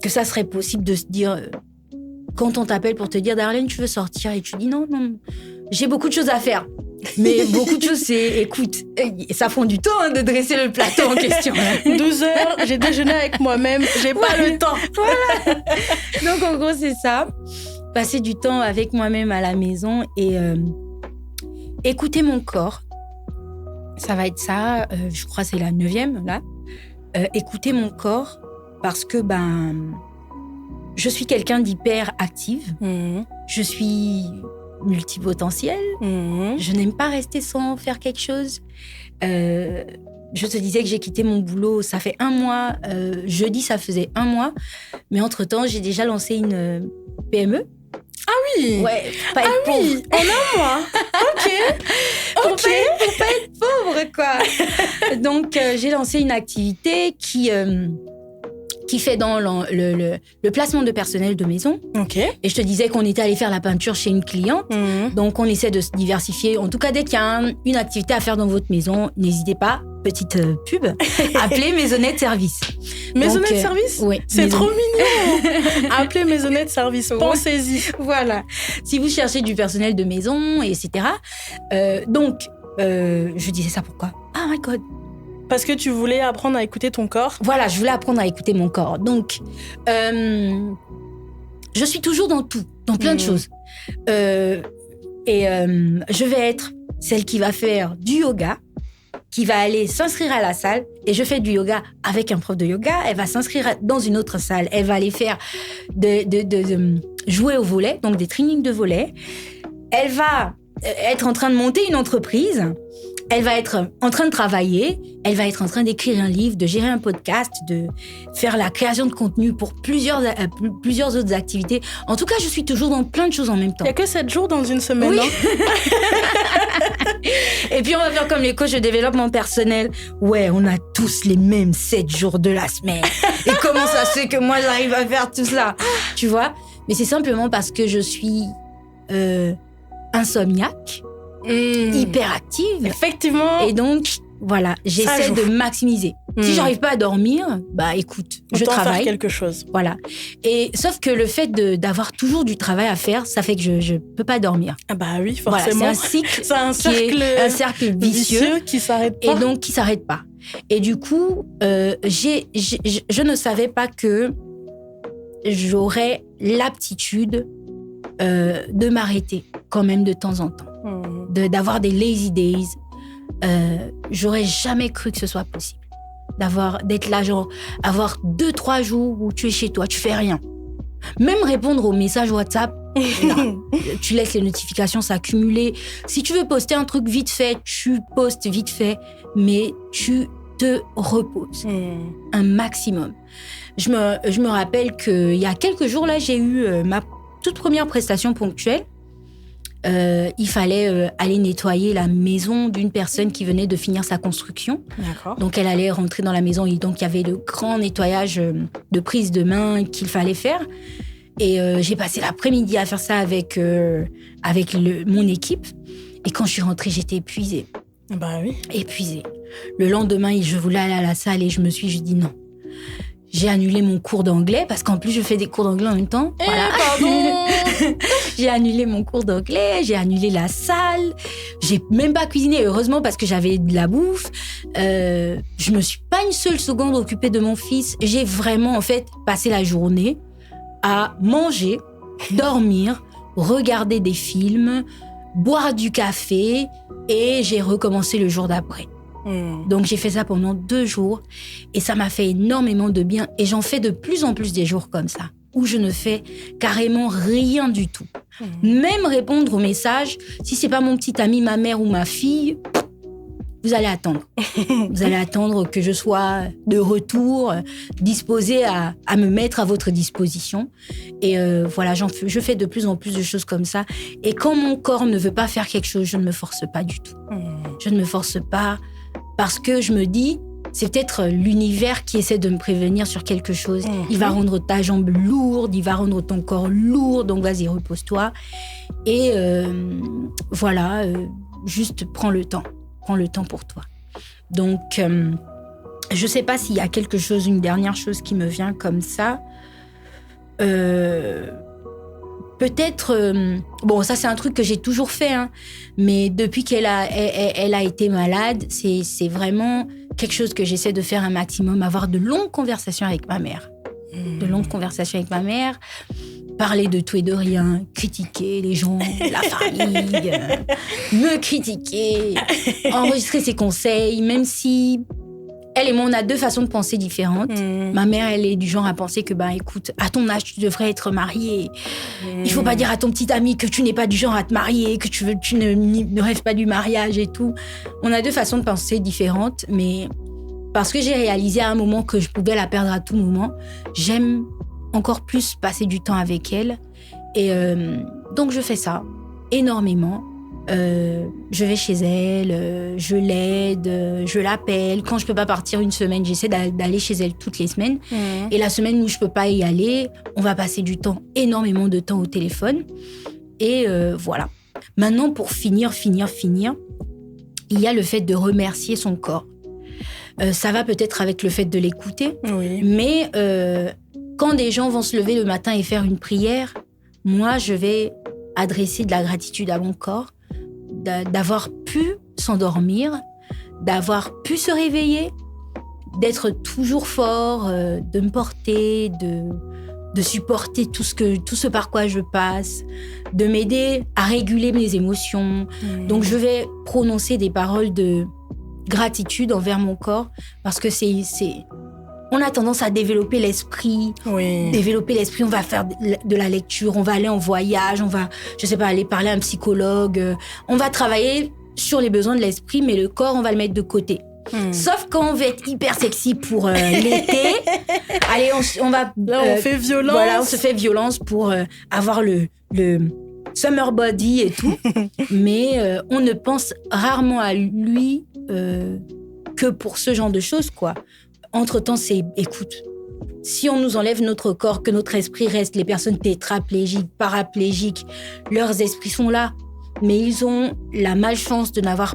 que ça serait possible de se dire... Quand on t'appelle pour te dire, Darlene, tu veux sortir? Et tu dis, non, j'ai beaucoup de choses à faire. Mais beaucoup de choses, c'est, écoute, ça prend du temps de dresser le plateau en question. 12 heures, j'ai déjeuné avec moi-même, j'ai pas le temps. Voilà. Donc, en gros, c'est ça. Passer du temps avec moi-même à la maison et écouter mon corps. Ça va être ça, je crois que c'est la 9e, là. Écouter mon corps parce que, je suis quelqu'un d'hyper active. Je suis multipotentielle. Je n'aime pas rester sans faire quelque chose. Je te disais que j'ai quitté mon boulot, ça fait 1 mois. Jeudi, ça faisait 1 mois. Mais entre-temps, j'ai déjà lancé une PME. Ah oui. Ouais, pas être pauvre. Oui, en 1 mois. Ok. Pour pas être pauvre, quoi. Donc, j'ai lancé une activité qui fait dans le placement de personnel de maison. Ok. Et je te disais qu'on était allé faire la peinture chez une cliente. Donc, on essaie de se diversifier. En tout cas, dès qu'il y a une activité à faire dans votre maison, n'hésitez pas, petite pub, appelez Maisonnette Service. Maisonnette Service? Oui. C'est trop mignon. Appelez Maisonnette Service, pensez-y. Voilà. Si vous cherchez du personnel de maison, etc. Je disais ça pourquoi? Oh my God. Parce que tu voulais apprendre à écouter ton corps. Voilà, je voulais apprendre à écouter mon corps. Donc, je suis toujours dans tout, dans plein de choses. Je vais être celle qui va faire du yoga, qui va aller s'inscrire à la salle. Et je fais du yoga avec un prof de yoga. Elle va s'inscrire dans une autre salle. Elle va aller faire jouer au volley, donc des trainings de volley. Elle va être en train de monter une entreprise. Elle va être en train de travailler, elle va être en train d'écrire un livre, de gérer un podcast, de faire la création de contenu pour plusieurs autres activités. En tout cas, je suis toujours dans plein de choses en même temps. Il n'y a que 7 jours dans une semaine, oui. Et puis, on va faire comme les coachs de développement personnel. Ouais, on a tous les mêmes 7 jours de la semaine. Et comment ça se fait que moi, j'arrive à faire tout cela? Tu vois? Mais c'est simplement parce que je suis insomniaque. Hyperactive. Effectivement. Et donc, voilà, j'essaie de maximiser. Si j'arrive pas à dormir, bah écoute, je travaille. Faire quelque chose. Voilà. Et sauf que le fait d'avoir toujours du travail à faire, ça fait que je peux pas dormir. Ah bah oui, forcément. Voilà, c'est un cercle vicieux qui s'arrête pas. Et donc qui s'arrête pas. Et du coup, je ne savais pas que j'aurais l'aptitude de m'arrêter quand même de temps en temps. D'avoir des lazy days. J'aurais jamais cru que ce soit possible. D'être là, genre, avoir 2-3 jours où tu es chez toi, tu fais rien. Même répondre aux messages WhatsApp, là, tu laisses les notifications s'accumuler. Si tu veux poster un truc vite fait, tu postes vite fait, mais tu te reposes un maximum. Je me rappelle qu'il y a quelques jours, là, j'ai eu ma toute première prestation ponctuelle. Il fallait aller nettoyer la maison d'une personne qui venait de finir sa construction. D'accord. Donc, elle allait rentrer dans la maison et donc il y avait le grand nettoyage de prise de main qu'il fallait faire. Et j'ai passé l'après-midi à faire ça avec mon équipe. Et quand je suis rentrée, j'étais épuisée. Bah oui. Épuisée. Le lendemain, je voulais aller à la salle et je dit non. J'ai annulé mon cours d'anglais parce qu'en plus, je fais des cours d'anglais en même temps. Voilà. Pardon. J'ai annulé mon cours d'anglais, j'ai annulé la salle. J'ai même pas cuisiné, heureusement, parce que j'avais de la bouffe. Je me suis pas une seule seconde occupée de mon fils. J'ai vraiment, en fait, passé la journée à manger, dormir, regarder des films, boire du café et j'ai recommencé le jour d'après. Donc, j'ai fait ça pendant 2 jours et ça m'a fait énormément de bien. Et j'en fais de plus en plus des jours comme ça, où je ne fais carrément rien du tout. Même répondre aux messages, si c'est pas mon petit ami, ma mère ou ma fille, vous allez attendre. Vous allez attendre que je sois de retour, disposée à me mettre à votre disposition. Et voilà, je fais de plus en plus de choses comme ça. Et quand mon corps ne veut pas faire quelque chose, je ne me force pas du tout. Je ne me force pas parce que je me dis, c'est peut-être l'univers qui essaie de me prévenir sur quelque chose. Il va rendre ta jambe lourde, il va rendre ton corps lourd, donc vas-y, repose-toi. Et voilà, juste prends le temps pour toi. Donc, je sais pas s'il y a quelque chose, une dernière chose qui me vient comme ça. Peut-être, bon, ça c'est un truc que j'ai toujours fait, hein, mais depuis qu'elle a été malade, c'est vraiment quelque chose que j'essaie de faire un maximum, avoir de longues conversations avec ma mère. De longues conversations avec ma mère, parler de tout et de rien, critiquer les gens, la famille, me critiquer, enregistrer ses conseils, même si elle et moi, on a 2 façons de penser différentes. Ma mère, elle est du genre à penser que, écoute, à ton âge, tu devrais être mariée. Il faut pas dire à ton petit ami que tu n'es pas du genre à te marier, que tu ne rêves pas du mariage et tout. On a 2 façons de penser différentes, mais parce que j'ai réalisé à un moment que je pouvais la perdre à tout moment, j'aime encore plus passer du temps avec elle. Et donc, je fais ça énormément. Je vais chez elle, je l'aide, je l'appelle. Quand je peux pas partir une semaine, j'essaie d'aller chez elle toutes les semaines. Et la semaine où je peux pas y aller, on va passer du temps, énormément de temps au téléphone. Et voilà. Maintenant, pour finir, il y a le fait de remercier son corps. Ça va peut-être avec le fait de l'écouter, mais quand des gens vont se lever le matin et faire une prière, moi, je vais adresser de la gratitude à mon corps, d'avoir pu s'endormir, d'avoir pu se réveiller, d'être toujours fort, de me porter, de supporter tout ce par quoi je passe, de m'aider à réguler mes émotions. Donc, je vais prononcer des paroles de gratitude envers mon corps parce que on a tendance à développer l'esprit. Développer l'esprit, on va faire de la lecture, on va aller en voyage, on va, je sais pas, aller parler à un psychologue. On va travailler sur les besoins de l'esprit, mais le corps, on va le mettre de côté. Sauf quand on veut être hyper sexy pour l'été. Allez, on va... Là, on fait violence. Voilà, on se fait violence pour avoir le summer body et tout. Mais on ne pense rarement à lui que pour ce genre de choses, quoi. Entre-temps, écoute, si on nous enlève notre corps, que notre esprit reste, les personnes tétraplégiques, paraplégiques, leurs esprits sont là. Mais ils ont la malchance de n'avoir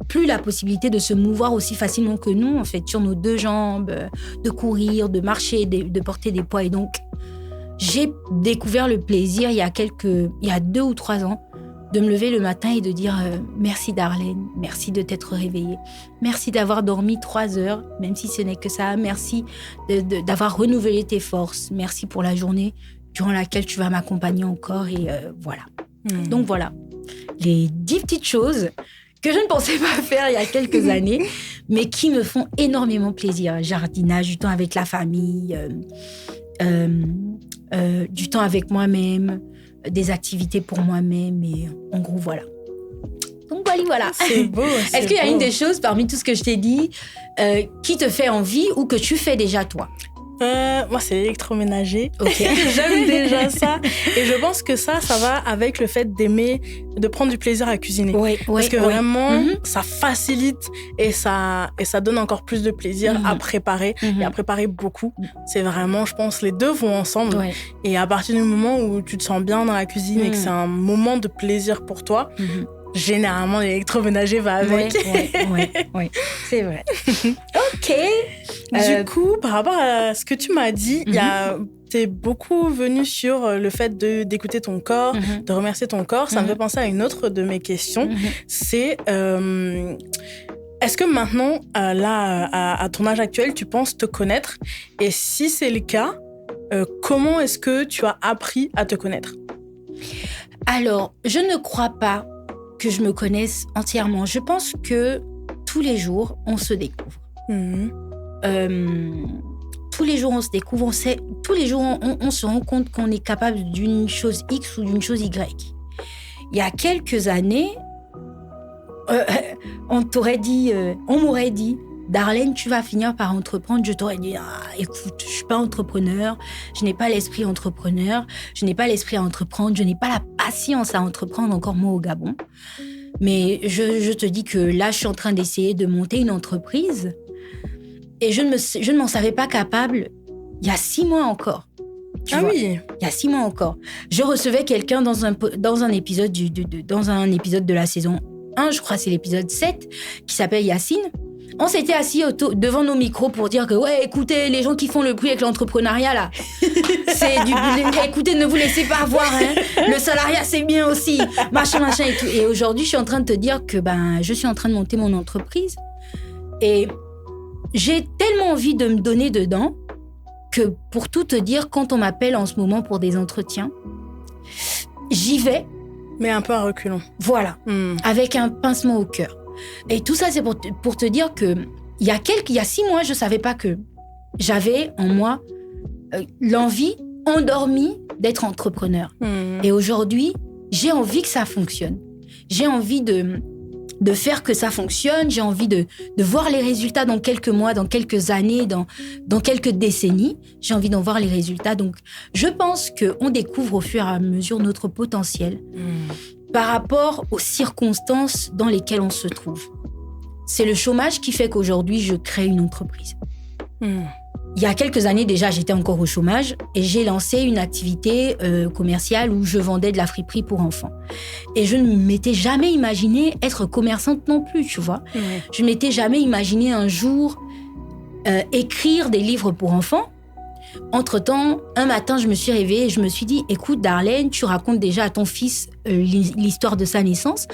plus la possibilité de se mouvoir aussi facilement que nous, en fait, sur nos 2 jambes, de courir, de marcher, de porter des poids. Et donc, j'ai découvert le plaisir il y a 2 ou 3 ans, de me lever le matin et de dire merci Darlène, merci de t'être réveillée, merci d'avoir dormi 3 heures, même si ce n'est que ça, merci d'avoir renouvelé tes forces, merci pour la journée durant laquelle tu vas m'accompagner encore. Et voilà. Donc voilà. Les 10 petites choses que je ne pensais pas faire il y a quelques années, mais qui me font énormément plaisir. Jardinage, du temps avec la famille, du temps avec moi-même, des activités pour moi-même, et en gros, voilà. Donc voilà. C'est beau. Est-ce qu'il y a une des choses, parmi tout ce que je t'ai dit, qui te fait envie ou que tu fais déjà toi ? Moi, c'est l'électroménager. Okay. J'aime déjà ça. Et je pense que ça va avec le fait de prendre du plaisir à cuisiner. Parce que vraiment, ça facilite et ça donne encore plus de plaisir à préparer et à préparer beaucoup. C'est vraiment, je pense, les 2 vont ensemble. Et à partir du moment où tu te sens bien dans la cuisine et que c'est un moment de plaisir pour toi, généralement, l'électroménager va avec. Oui, c'est vrai. OK. Du coup, par rapport à ce que tu m'as dit, t'es beaucoup venu sur le fait d'écouter ton corps, de remercier ton corps. Ça me fait penser à une autre de mes questions. C'est, est-ce que maintenant, là, à ton âge actuel, tu penses te connaître ? Et si c'est le cas, comment est-ce que tu as appris à te connaître ? Alors, je ne crois pas que je me connaisse entièrement. Je pense que tous les jours, on se découvre. Tous les jours, on se découvre. Tous les jours, on se rend compte qu'on est capable d'une chose X ou d'une chose Y. Il y a quelques années, on m'aurait dit, Darlène, tu vas finir par entreprendre. Je t'aurais dit, écoute, je suis pas entrepreneur, je n'ai pas l'esprit entrepreneur, je n'ai pas l'esprit à entreprendre, je n'ai pas la patience à entreprendre, encore moi au Gabon. Mais je te dis que là, je suis en train d'essayer de monter une entreprise et je ne m'en savais pas capable il y a 6 mois encore. Oui. Il y a 6 mois encore. Je recevais quelqu'un dans un épisode de la saison 1, je crois que c'est l'épisode 7, qui s'appelle Yacine. On s'était assis devant nos micros pour dire que, ouais, écoutez, les gens qui font le bruit avec l'entrepreneuriat, là, écoutez, ne vous laissez pas avoir, hein. Le salariat, c'est bien aussi, machin, et tout. Et aujourd'hui, je suis en train de te dire que, je suis en train de monter mon entreprise. Et j'ai tellement envie de me donner dedans que, pour tout te dire, quand on m'appelle en ce moment pour des entretiens, j'y vais. Mais un peu à reculons. Voilà, avec un pincement au cœur. Et tout ça, c'est pour te dire que il y a 6 mois, je savais pas que j'avais en moi l'envie endormie d'être entrepreneur. Et aujourd'hui, j'ai envie que ça fonctionne. J'ai envie de faire que ça fonctionne. J'ai envie de voir les résultats dans quelques mois, dans quelques années, dans quelques décennies. J'ai envie d'en voir les résultats. Donc, je pense qu'on découvre au fur et à mesure notre potentiel. Par rapport aux circonstances dans lesquelles on se trouve. C'est le chômage qui fait qu'aujourd'hui, je crée une entreprise. Il y a quelques années déjà, j'étais encore au chômage et j'ai lancé une activité commerciale où je vendais de la friperie pour enfants. Et je ne m'étais jamais imaginé être commerçante non plus, tu vois. Je ne m'étais jamais imaginé un jour écrire des livres pour enfants. Entre-temps, un matin, je me suis réveillée et je me suis dit, écoute, Darlène, tu racontes déjà à ton fils l'histoire de sa naissance.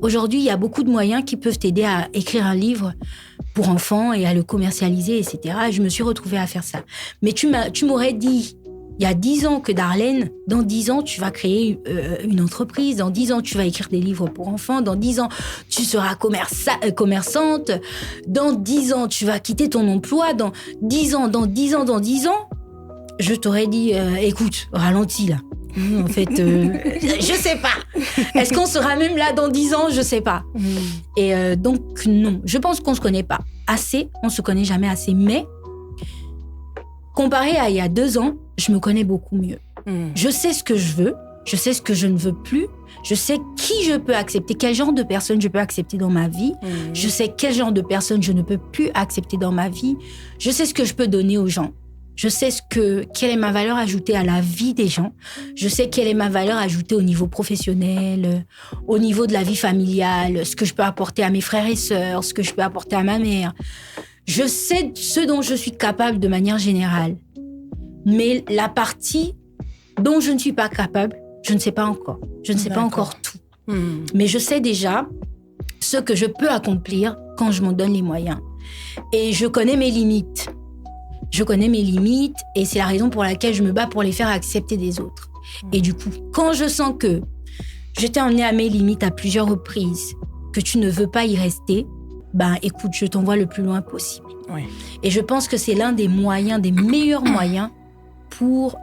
Aujourd'hui, il y a beaucoup de moyens qui peuvent t'aider à écrire un livre pour enfants et à le commercialiser, etc. Et je me suis retrouvée à faire ça. Mais tu m'aurais dit, il y a 10 ans que Darlène, dans 10 ans, tu vas créer une entreprise. Dans 10 ans, tu vas écrire des livres pour enfants. Dans 10 ans, tu seras commerçante. Dans 10 ans, tu vas quitter ton emploi. Dans 10 ans, je t'aurais dit, écoute, ralentis là. En fait, je sais pas. Est-ce qu'on sera même là dans 10 ans? Je sais pas. Et donc, non. Je pense qu'on se connaît pas assez. On se connaît jamais assez. Mais, comparé à il y a 2 ans, je me connais beaucoup mieux. Je sais ce que je veux. Je sais ce que je ne veux plus. Je sais qui je peux accepter, quel genre de personne je peux accepter dans ma vie. Je sais quel genre de personne je ne peux plus accepter dans ma vie. Je sais ce que je peux donner aux gens. Je sais quelle est ma valeur ajoutée à la vie des gens. Je sais quelle est ma valeur ajoutée au niveau professionnel, au niveau de la vie familiale, ce que je peux apporter à mes frères et sœurs, ce que je peux apporter à ma mère. Je sais ce dont je suis capable de manière générale. Mais la partie dont je ne suis pas capable, je ne sais pas encore. Je ne sais pas encore tout. Mais je sais déjà ce que je peux accomplir quand je m'en donne les moyens. Et je connais mes limites. Je connais mes limites et c'est la raison pour laquelle je me bats pour les faire accepter des autres. Et du coup, quand je sens que je t'ai emmené à mes limites à plusieurs reprises, que tu ne veux pas y rester, écoute, je t'envoie le plus loin possible. Oui. Et je pense que c'est l'un des moyens, des meilleurs moyens pour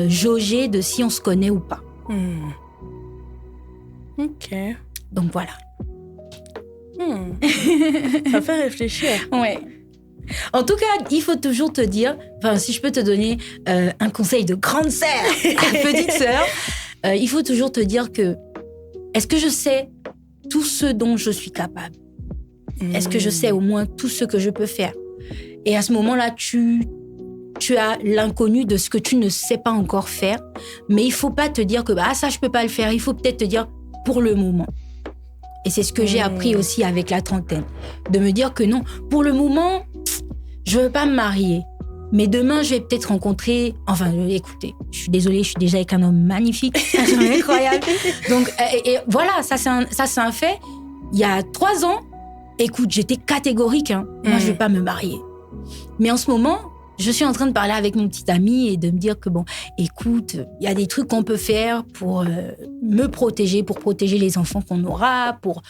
jauger de si on se connaît ou pas. Ok. Donc voilà. Ça fait réfléchir. Ouais. En tout cas, il faut toujours te dire, si je peux te donner un conseil de grande sœur, petite sœur, il faut toujours te dire que est-ce que je sais tout ce dont je suis capable? Est-ce que je sais au moins tout ce que je peux faire? Et à ce moment-là, tu as l'inconnu de ce que tu ne sais pas encore faire, mais il faut pas te dire que ça je peux pas le faire. Il faut peut-être te dire pour le moment. Et c'est ce que j'ai appris aussi avec la trentaine, de me dire que non, pour le moment, je veux pas me marier. Mais demain, je vais peut-être rencontrer... écoutez, je suis désolée, je suis déjà avec un homme magnifique, un homme incroyable. Donc, et voilà, ça c'est un fait. Il y a 3 ans, écoute, j'étais catégorique. Moi, je vais pas me marier. Mais en ce moment, je suis en train de parler avec mon petit ami et de me dire que écoute, il y a des trucs qu'on peut faire pour me protéger, pour protéger les enfants qu'on aura, pour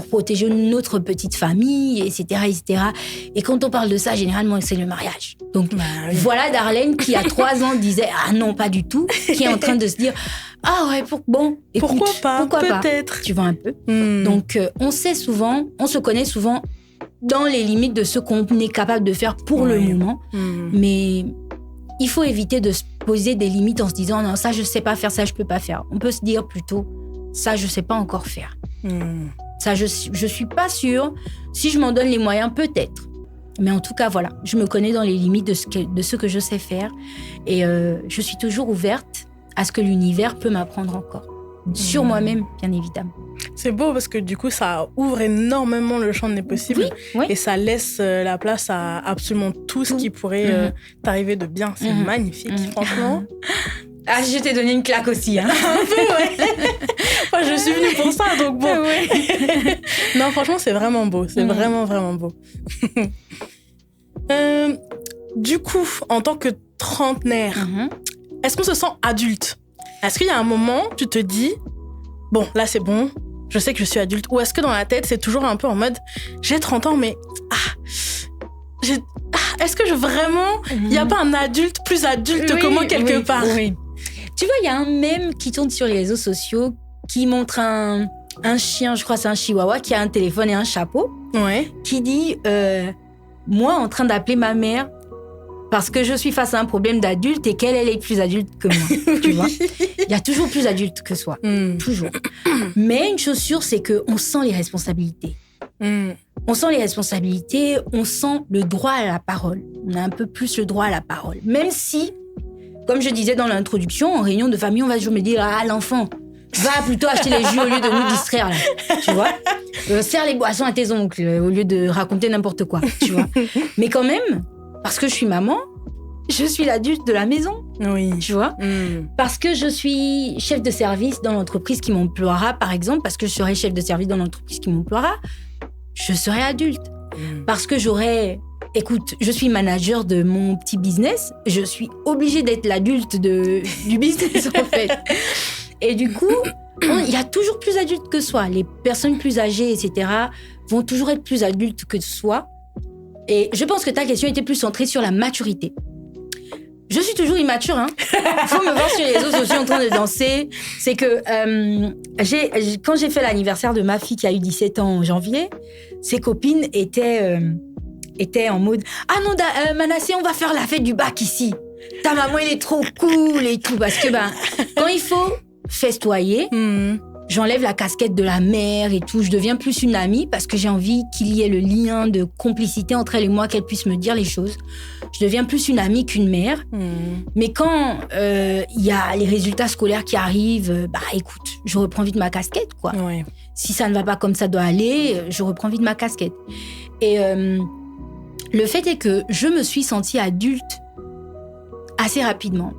protéger notre petite famille, etc., etc. Et quand on parle de ça, généralement, c'est le mariage. Donc, voilà Darlene qui, à 3 ans, disait « Ah non, pas du tout », qui est en train de se dire « Ah ouais, écoute, pourquoi pas peut-être ?» Tu vois un peu. Donc, on se connaît souvent dans les limites de ce qu'on est capable de faire pour le moment. Mais il faut éviter de se poser des limites en se disant « Non, ça, je sais pas faire, ça, je peux pas faire. » On peut se dire plutôt « Ça, je sais pas encore faire. » Ça, je suis pas sûre. Si je m'en donne les moyens, peut-être. Mais en tout cas, voilà, je me connais dans les limites de ce que je sais faire. Et je suis toujours ouverte à ce que l'univers peut m'apprendre encore. Sur moi-même, bien évidemment. C'est beau parce que du coup, ça ouvre énormément le champ des possibles. Oui. Et ça laisse la place à absolument tout ce qui pourrait t'arriver de bien. C'est magnifique, franchement. Ah, je t'ai donné une claque aussi. Un peu, ouais. Moi, je suis venue pour ça, donc bon. Non, franchement, c'est vraiment beau. C'est vraiment, vraiment beau. Du coup, en tant que trentenaire, est-ce qu'on se sent adulte? Est-ce qu'il y a un moment, tu te dis, bon, là, c'est bon, je sais que je suis adulte. Ou est-ce que dans la tête, c'est toujours un peu en mode, j'ai 30 ans, mais est-ce que vraiment, il n'y a pas un adulte plus adulte que moi quelque part? Oui. Tu vois, il y a un mème qui tourne sur les réseaux sociaux qui montre un chien, je crois que c'est un chihuahua, qui a un téléphone et un chapeau, qui dit moi en train d'appeler ma mère parce que je suis face à un problème d'adulte et qu'elle est plus adulte que moi. Tu vois, il y a toujours plus adulte que soi, toujours. Mais une chose sûre, c'est qu'on sent les responsabilités. On sent les responsabilités, on sent le droit à la parole. On a un peu plus le droit à la parole. Même si, comme je disais dans l'introduction, en réunion de famille, on va toujours me dire « Ah, l'enfant, va plutôt acheter les jus au lieu de nous distraire. » là. Tu vois, sers les boissons à tes oncles au lieu de raconter n'importe quoi. Tu vois. Mais quand même, parce que je suis maman, je suis l'adulte de la maison. Oui. Tu vois. Parce que je suis chef de service dans l'entreprise qui m'emploiera, par exemple, parce que je serai chef de service dans l'entreprise qui m'emploiera, je serai adulte. Parce que écoute, je suis manager de mon petit business, je suis obligée d'être l'adulte du business, en fait. Et du coup, il y a toujours plus adultes que soi. Les personnes plus âgées, etc., vont toujours être plus adultes que soi. Et je pense que ta question était plus centrée sur la maturité. je suis toujours immature, hein. Faut me voir sur les réseaux sociaux en train de danser. C'est que quand j'ai fait l'anniversaire de ma fille qui a eu 17 ans en janvier, ses copines étaient en mode « Ah non, Manassé, on va faire la fête du bac ici. Ta maman, elle est trop cool et tout. » Parce que quand il faut festoyer, j'enlève la casquette de la mère et tout. Je deviens plus une amie parce que j'ai envie qu'il y ait le lien de complicité entre elle et moi, qu'elle puisse me dire les choses. Je deviens plus une amie qu'une mère. Mais quand il y a les résultats scolaires qui arrivent, écoute, je reprends vite ma casquette, quoi. Ouais. Si ça ne va pas comme ça doit aller, je reprends vite ma casquette. Et le fait est que je me suis sentie adulte assez rapidement.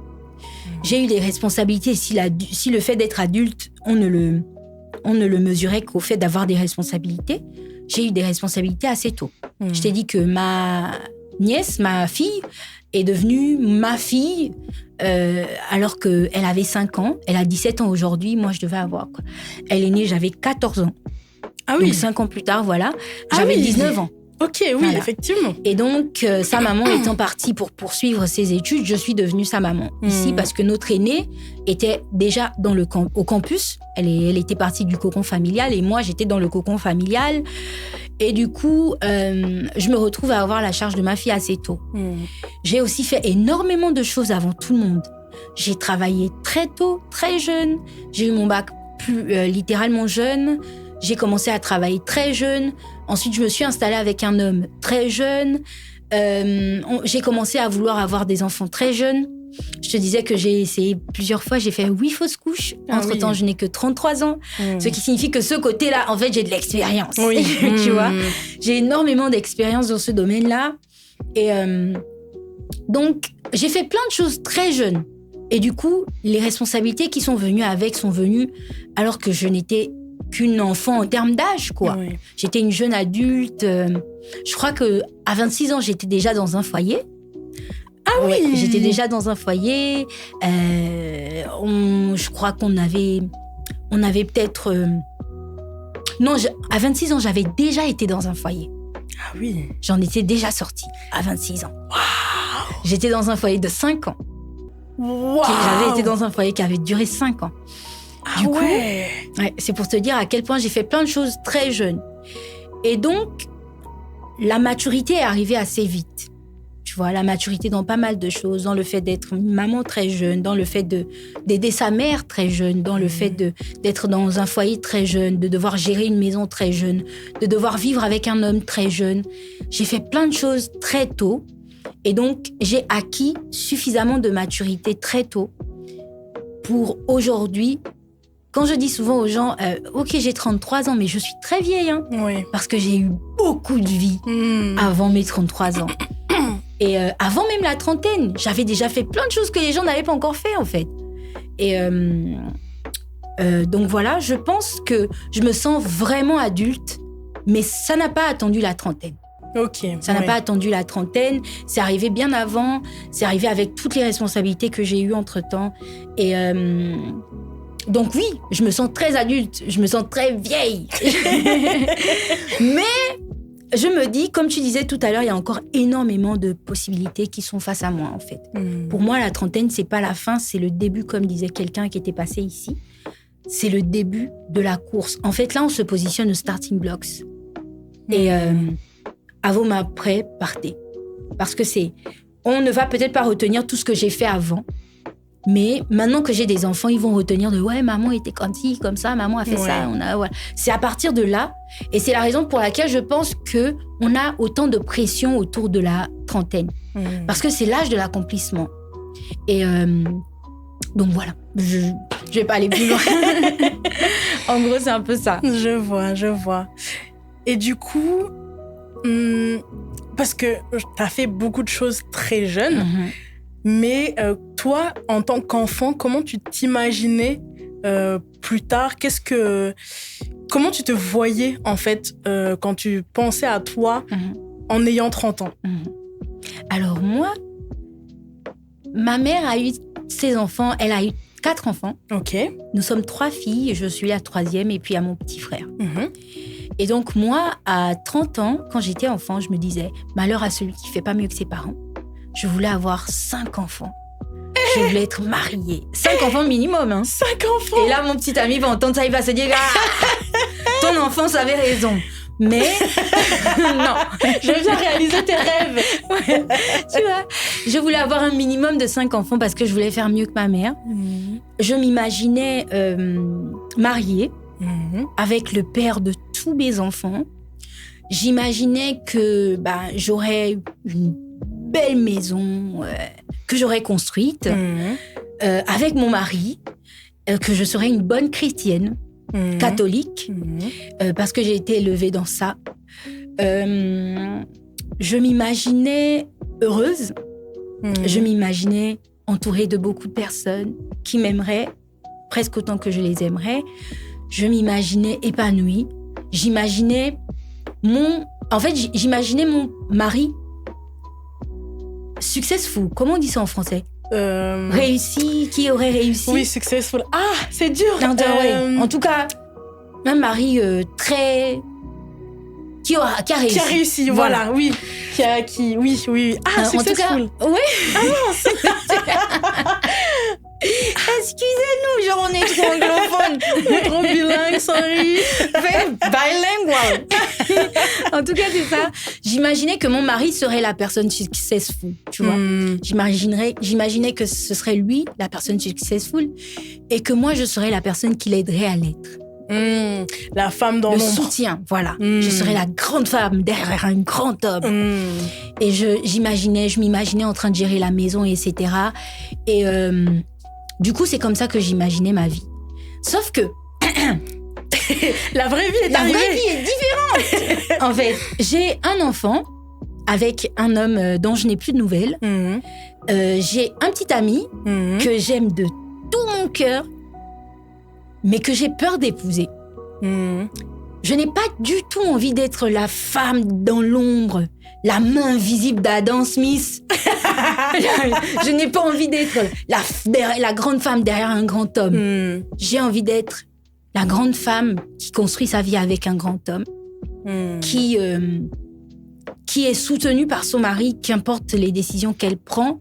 J'ai eu des responsabilités. Si le fait d'être adulte, on ne le mesurait qu'au fait d'avoir des responsabilités, j'ai eu des responsabilités assez tôt. Je t'ai dit que ma nièce, ma fille, est devenue ma fille alors qu'elle avait 5 ans. Elle a 17 ans aujourd'hui. Moi, je devais avoir... quoi. Elle est née, j'avais 14 ans. Ah oui. Donc 5 ans plus tard, voilà. J'avais 19 ans. Ok, oui, voilà. Effectivement. Et donc, sa maman étant partie pour poursuivre ses études, je suis devenue sa maman ici parce que notre aînée était déjà au campus. Elle était partie du cocon familial et moi, j'étais dans le cocon familial. Et du coup, je me retrouve à avoir la charge de ma fille assez tôt. J'ai aussi fait énormément de choses avant tout le monde. J'ai travaillé très tôt, très jeune. J'ai eu mon bac littéralement jeune. J'ai commencé à travailler très jeune. Ensuite, je me suis installée avec un homme très jeune. J'ai commencé à vouloir avoir des enfants très jeunes. Je te disais que j'ai essayé plusieurs fois. J'ai fait 8 fausses couches. Entre-temps, je n'ai que 33 ans. Ce qui signifie que ce côté-là, en fait, j'ai de l'expérience. Oui. Tu vois, j'ai énormément d'expérience dans ce domaine-là. Et donc, j'ai fait plein de choses très jeune. Et du coup, les responsabilités qui sont venues avec sont venues alors que je n'étais qu'une enfant en termes d'âge, quoi. Oui. J'étais une jeune adulte. Je crois qu'à 26 ans, j'étais déjà dans un foyer. Ah oui. Ouais, j'étais déjà dans un foyer. Je crois qu'on avait peut-être... Non, à 26 ans, j'avais déjà été dans un foyer. Ah oui. J'en étais déjà sortie à 26 ans. Waouh. J'étais dans un foyer de 5 ans. Waouh. J'avais été dans un foyer qui avait duré 5 ans. Du coup, c'est pour te dire à quel point j'ai fait plein de choses très jeune. Et donc, la maturité est arrivée assez vite. Tu vois, la maturité dans pas mal de choses, dans le fait d'être une maman très jeune, dans le fait d'aider sa mère très jeune, dans le fait d'être dans un foyer très jeune, de devoir gérer une maison très jeune, de devoir vivre avec un homme très jeune. J'ai fait plein de choses très tôt. Et donc, j'ai acquis suffisamment de maturité très tôt pour aujourd'hui. Quand je dis souvent aux gens, ok, j'ai 33 ans, mais je suis très vieille, hein, parce que j'ai eu beaucoup de vie avant mes 33 ans. Et avant même la trentaine, j'avais déjà fait plein de choses que les gens n'avaient pas encore fait, en fait. Et donc voilà, je pense que je me sens vraiment adulte, mais ça n'a pas attendu la trentaine. Ça n'a pas attendu la trentaine, c'est arrivé bien avant, c'est arrivé avec toutes les responsabilités que j'ai eues entre-temps. Et donc oui, je me sens très adulte, je me sens très vieille. Mais je me dis, comme tu disais tout à l'heure, il y a encore énormément de possibilités qui sont face à moi, en fait. Pour moi, la trentaine, c'est pas la fin, c'est le début, comme disait quelqu'un qui était passé ici. C'est le début de la course. En fait, là, on se positionne aux starting blocks. Et avant, après, partez. Parce que on ne va peut-être pas retenir tout ce que j'ai fait avant. Mais maintenant que j'ai des enfants, ils vont retenir de « Ouais, maman était comme ça, maman a fait ça. » Voilà. C'est à partir de là. Et c'est la raison pour laquelle je pense qu'on a autant de pression autour de la trentaine. Parce que c'est l'âge de l'accomplissement. Et donc voilà, je vais pas aller plus loin. En gros, c'est un peu ça. Je vois. Et du coup, parce que tu as fait beaucoup de choses très jeunes, mais toi, en tant qu'enfant, comment tu t'imaginais plus tard? Comment tu te voyais, en fait, quand tu pensais à toi en ayant 30 ans? Alors moi, ma mère a eu ses enfants, elle a eu 4 enfants. Ok. Nous sommes 3 filles, je suis la 3e et puis à mon petit frère. Et donc moi, à 30 ans, quand j'étais enfant, je me disais, malheur à celui qui fait pas mieux que ses parents. Je voulais avoir 5 enfants. Je voulais être mariée. 5 enfants minimum. Hein. 5 enfants. Et là, mon petit ami va entendre ça, il va se dire ton enfance avait raison. Mais non. Je viens réaliser tes rêves. Ouais. Tu vois, je voulais avoir un minimum de 5 enfants parce que je voulais faire mieux que ma mère. Je m'imaginais mariée avec le père de tous mes enfants. J'imaginais que j'aurais une belle maison que j'aurais construite avec mon mari, que je serais une bonne chrétienne, catholique, parce que j'ai été élevée dans ça. Je m'imaginais heureuse. Je m'imaginais entourée de beaucoup de personnes qui m'aimeraient presque autant que je les aimerais. Je m'imaginais épanouie. J'imaginais mon mari successful. Comment on dit ça en français? Réussi, qui aurait réussi. Oui, successful. Ah, c'est dur. Ouais. En tout cas, un mari qui a réussi. Qui a réussi, voilà, oui. Oui. Ah, successful. En tout cas, oui. Ah non, excusez-nous, genre on est trop anglophone. Trop bilingue, sorry. Bilingual. En tout cas, c'est ça. J'imaginais que mon mari serait la personne successful, tu vois. J'imaginais que ce serait lui, la personne successful, et que moi, je serais la personne qui l'aiderait à l'être. La femme dans l'ombre. Le soutien, voilà. Je serais la grande femme derrière un grand homme. Et je m'imaginais en train de gérer la maison, etc. Et du coup, c'est comme ça que j'imaginais ma vie. Sauf que la vraie vie est arrivée. La vraie vie est différente. En fait, j'ai un enfant avec un homme dont je n'ai plus de nouvelles. J'ai un petit ami que j'aime de tout mon cœur, mais que j'ai peur d'épouser. Je n'ai pas du tout envie d'être la femme dans l'ombre, la main invisible d'Adam Smith. Je n'ai pas envie d'être la grande femme derrière un grand homme. J'ai envie d'être la grande femme qui construit sa vie avec un grand homme, qui est soutenue par son mari, qu'importe les décisions qu'elle prend,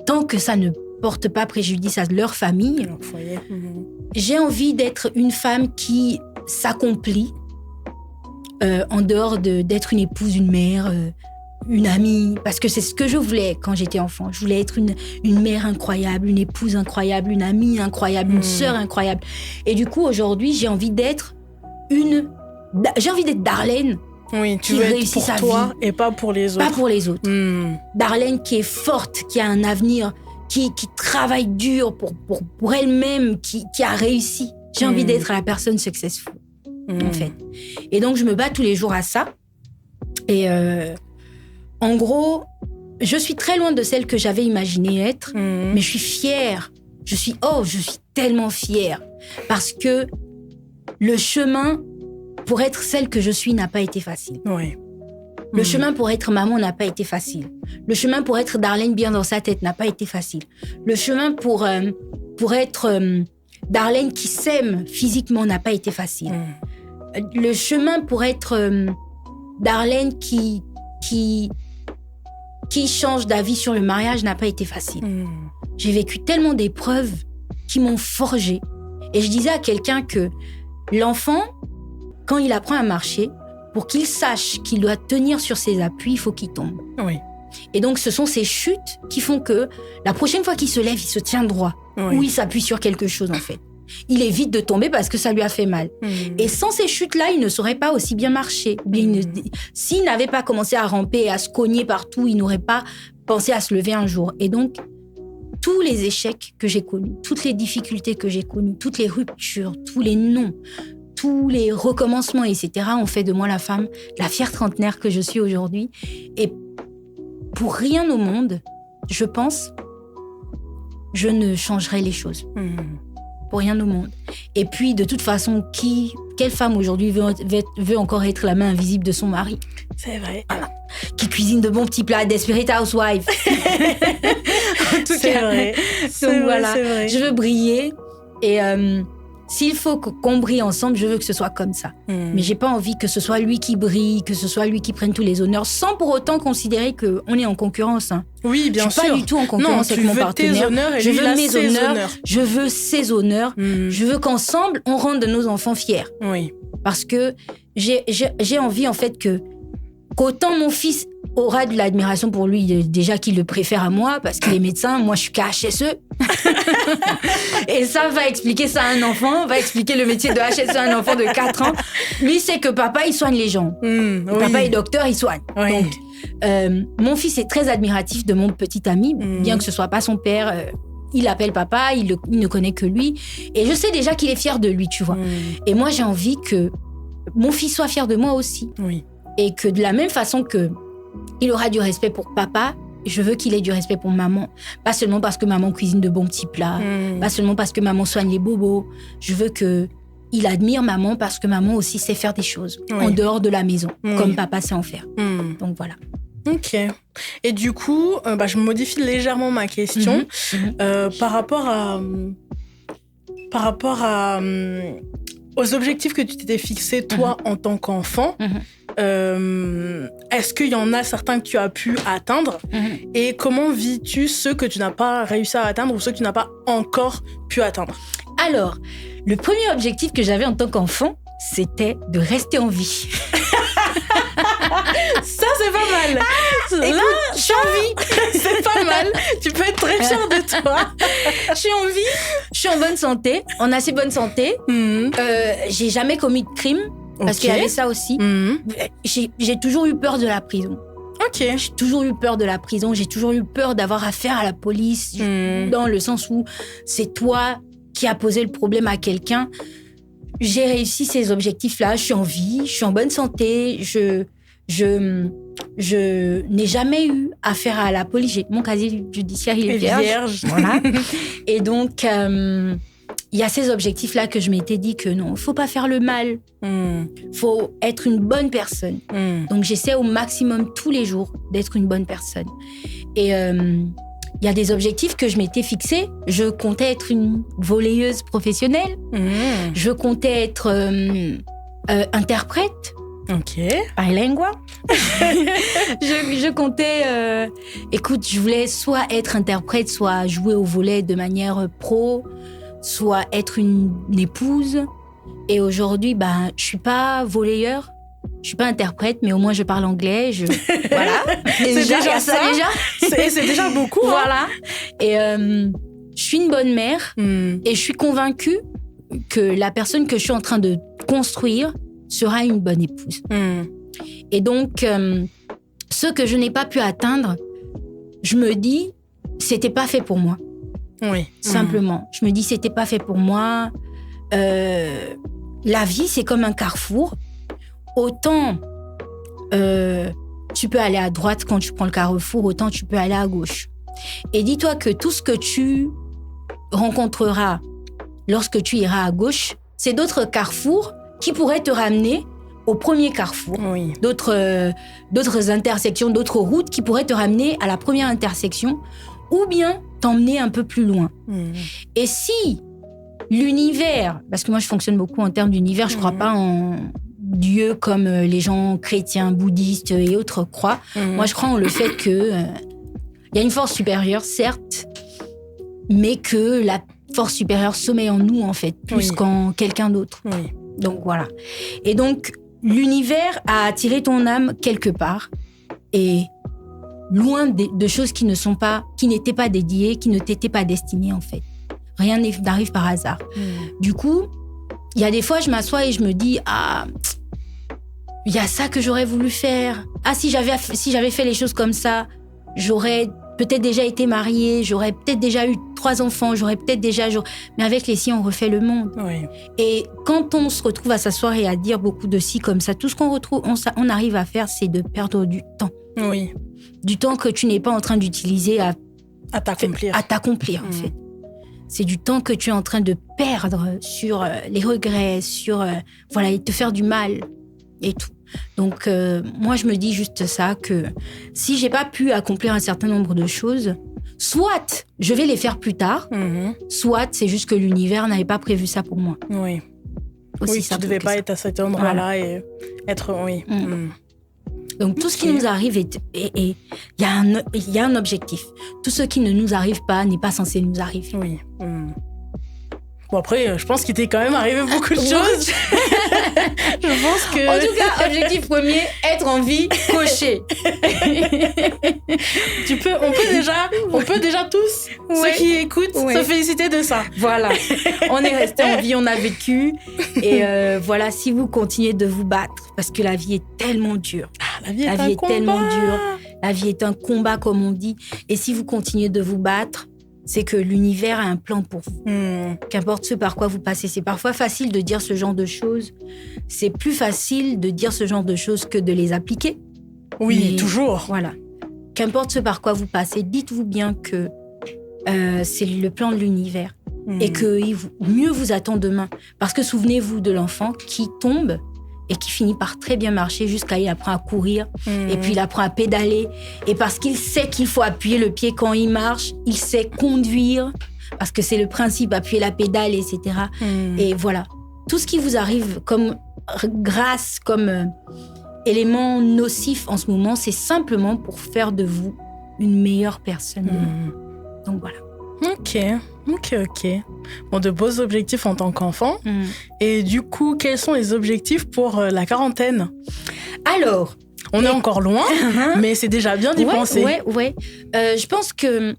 tant que ça ne porte pas préjudice à leur famille. J'ai envie d'être une femme qui s'accomplit en dehors d'être une épouse, une mère, une amie, parce que c'est ce que je voulais quand j'étais enfant. Je voulais être une mère incroyable, une épouse incroyable, une amie incroyable, une sœur incroyable. Et du coup, aujourd'hui, j'ai envie d'être Darlène. Oui, tu veux être pour toi et pas pour les autres. Pas pour les autres. Darlène qui est forte, qui a un avenir, qui travaille dur pour elle-même, qui a réussi. J'ai envie d'être la personne successful, en fait. Et donc, je me bats tous les jours à ça. Et en gros, je suis très loin de celle que j'avais imaginé être, mais je suis fière. Je suis tellement fière. Parce que le chemin pour être celle que je suis n'a pas été facile. Oui. Le chemin pour être maman n'a pas été facile. Le chemin pour être Darlène bien dans sa tête n'a pas été facile. Le chemin pour être Darlène qui s'aime physiquement n'a pas été facile. Le chemin pour être Darlène qui change d'avis sur le mariage n'a pas été facile. J'ai vécu tellement d'épreuves qui m'ont forgée. Et je disais à quelqu'un que l'enfant, quand il apprend à marcher, pour qu'il sache qu'il doit tenir sur ses appuis, il faut qu'il tombe. Oui. Et donc, ce sont ces chutes qui font que la prochaine fois qu'il se lève, il se tient droit. Oui. Ou il s'appuie sur quelque chose, en fait. Il évite de tomber parce que ça lui a fait mal. Et sans ces chutes-là, il ne saurait pas aussi bien marcher. S'il n'avait pas commencé à ramper et à se cogner partout, il n'aurait pas pensé à se lever un jour. Et donc, tous les échecs que j'ai connus, toutes les difficultés que j'ai connues, toutes les ruptures, tous les non, tous les recommencements, etc., ont fait de moi la femme, la fière trentenaire que je suis aujourd'hui. Et pour rien au monde, je pense, je ne changerai les choses. Pour rien au monde. Et puis, de toute façon, quelle femme aujourd'hui veut encore être la main invisible de son mari? C'est vrai. Voilà. Qui cuisine de bons petits plats, Desperate Housewives. En tout c'est cas, vrai. Donc voilà, je veux briller. Et s'il faut qu'on brille ensemble, je veux que ce soit comme ça. Mais j'ai pas envie que ce soit lui qui brille, que ce soit lui qui prenne tous les honneurs, sans pour autant considérer qu'on est en concurrence. Hein. Oui, bien sûr. Je suis pas du tout en concurrence avec mon partenaire. Tes honneurs et je lui, veux mes honneurs. honneurs. Je veux ses honneurs. Je veux qu'ensemble, on rende nos enfants fiers. Oui. Parce que j'ai envie, en fait, qu'autant mon fils aura de l'admiration pour lui, déjà qu'il le préfère à moi, parce qu'il est médecin, moi je suis KHSE. Et ça va expliquer ça à un enfant, va expliquer le métier de HSE à un enfant de 4 ans. Lui, c'est que papa, il soigne les gens. Papa est docteur, il soigne. Oui. Donc, mon fils est très admiratif de mon petit ami, bien que ce soit pas son père. Il l'appelle papa, il ne connaît que lui. Et je sais déjà qu'il est fier de lui, tu vois. Et moi, j'ai envie que mon fils soit fier de moi aussi. Oui. Et que de la même façon que il aura du respect pour papa, je veux qu'il ait du respect pour maman. Pas seulement parce que maman cuisine de bons petits plats, pas seulement parce que maman soigne les bobos. Je veux qu'il admire maman parce que maman aussi sait faire des choses en dehors de la maison, comme papa sait en faire. Donc voilà. Ok. Et du coup, je modifie légèrement ma question par rapport à aux objectifs que tu t'étais fixés, toi, en tant qu'enfant. Est-ce qu'il y en a certains que tu as pu atteindre et comment vis-tu ceux que tu n'as pas réussi à atteindre ou ceux que tu n'as pas encore pu atteindre? Alors, le premier objectif que j'avais en tant qu'enfant, c'était de rester en vie. Ça, c'est pas mal. Là, je suis en vie. C'est pas mal. Tu peux être très fière de toi. Je suis en vie. Je suis en bonne santé, en assez bonne santé. J'ai jamais commis de crime. Parce qu'il y avait ça aussi. J'ai toujours eu peur de la prison. Ok. J'ai toujours eu peur de la prison. J'ai toujours eu peur d'avoir affaire à la police. Dans le sens où c'est toi qui as posé le problème à quelqu'un. J'ai réussi ces objectifs-là. Je suis en vie. Je suis en bonne santé. Je n'ai jamais eu affaire à la police. Mon casier judiciaire, il est vierge. Voilà. Et donc, il y a ces objectifs-là que je m'étais dit que non, il ne faut pas faire le mal. Il faut être une bonne personne. Donc, j'essaie au maximum tous les jours d'être une bonne personne. Et il y a des objectifs que je m'étais fixés. Je comptais être une volleyeuse professionnelle. Je comptais être interprète. Ok. Bilingue. je comptais... écoute, je voulais soit être interprète, soit jouer au volley de manière pro, soit être une épouse. Et aujourd'hui, je suis pas volleyeur, je suis pas interprète, mais au moins je parle anglais. Voilà. C'est déjà ça. C'est déjà beaucoup. Voilà. Et je suis une bonne mère et je suis convaincue que la personne que je suis en train de construire sera une bonne épouse. Et donc, ce que je n'ai pas pu atteindre, je me dis, c'était pas fait pour moi. Oui. Simplement. Je me dis, c'était pas fait pour moi. La vie, c'est comme un carrefour. Autant tu peux aller à droite quand tu prends le carrefour, autant tu peux aller à gauche. Et dis-toi que tout ce que tu rencontreras lorsque tu iras à gauche, c'est d'autres carrefours qui pourraient te ramener au premier carrefour. Oui. D'autres intersections, d'autres routes qui pourraient te ramener à la première intersection ou bien t'emmener un peu plus loin. Et si l'univers, parce que moi je fonctionne beaucoup en termes d'univers, je ne crois pas en Dieu comme les gens chrétiens, bouddhistes et autres croient. Moi je crois en le fait que y a une force supérieure, certes, mais que la force supérieure sommeille en nous en fait, plus qu'en quelqu'un d'autre. Oui. Donc voilà. Et donc, l'univers a attiré ton âme quelque part et loin de choses qui n'étaient pas dédiées, qui ne t'étaient pas destinées en fait. Rien n'arrive par hasard. Du coup, il y a des fois, je m'assois et je me dis, il y a ça que j'aurais voulu faire. Si j'avais fait les choses comme ça, j'aurais peut-être déjà été mariée, j'aurais peut-être déjà eu 3 enfants, mais avec les si, on refait le monde. Oui. Et quand on se retrouve à s'asseoir et à dire beaucoup de si comme ça, tout ce on arrive à faire, c'est de perdre du temps. Oui. Du temps que tu n'es pas en train d'utiliser à t'accomplir. À t'accomplir, en fait. C'est du temps que tu es en train de perdre sur les regrets, et te faire du mal et tout. Donc, moi, je me dis juste ça, que si j'ai pas pu accomplir un certain nombre de choses, soit je vais les faire plus tard, soit c'est juste que l'univers n'avait pas prévu ça pour moi. Oui. Aussi tu ne devais pas être à cet endroit-là et être... Oui. Donc, tout ce qui nous arrive, il y a un objectif. Tout ce qui ne nous arrive pas n'est pas censé nous arriver. Oui. Bon, après, je pense qu'il t'est quand même arrivé beaucoup de choses. Je pense que... En tout cas, objectif premier, être en vie, coché. On peut déjà tous, ceux qui écoutent, se féliciter de ça. Voilà. On est resté en vie, on a vécu. Et voilà, si vous continuez de vous battre, parce que la vie est tellement dure. La vie est tellement dure. La vie est un combat, comme on dit. Et si vous continuez de vous battre, c'est que l'univers a un plan pour vous. Qu'importe ce par quoi vous passez. C'est parfois facile de dire ce genre de choses. C'est plus facile de dire ce genre de choses que de les appliquer. Oui, mais toujours. Voilà. Qu'importe ce par quoi vous passez, dites-vous bien que c'est le plan de l'univers et que mieux vous attend demain. Parce que souvenez-vous de l'enfant qui tombe et qui finit par très bien marcher jusqu'à il apprend à courir et puis il apprend à pédaler. Et parce qu'il sait qu'il faut appuyer le pied quand il marche, il sait conduire parce que c'est le principe, appuyer la pédale, etc. Et voilà. Tout ce qui vous arrive comme grâce, comme élément nocif en ce moment, c'est simplement pour faire de vous une meilleure personne. Donc voilà. Ok. Bon, de beaux objectifs en tant qu'enfant. Et du coup, quels sont les objectifs pour la quarantaine ? Alors, on est encore loin, mais c'est déjà bien d'y penser. Ouais. Je pense que,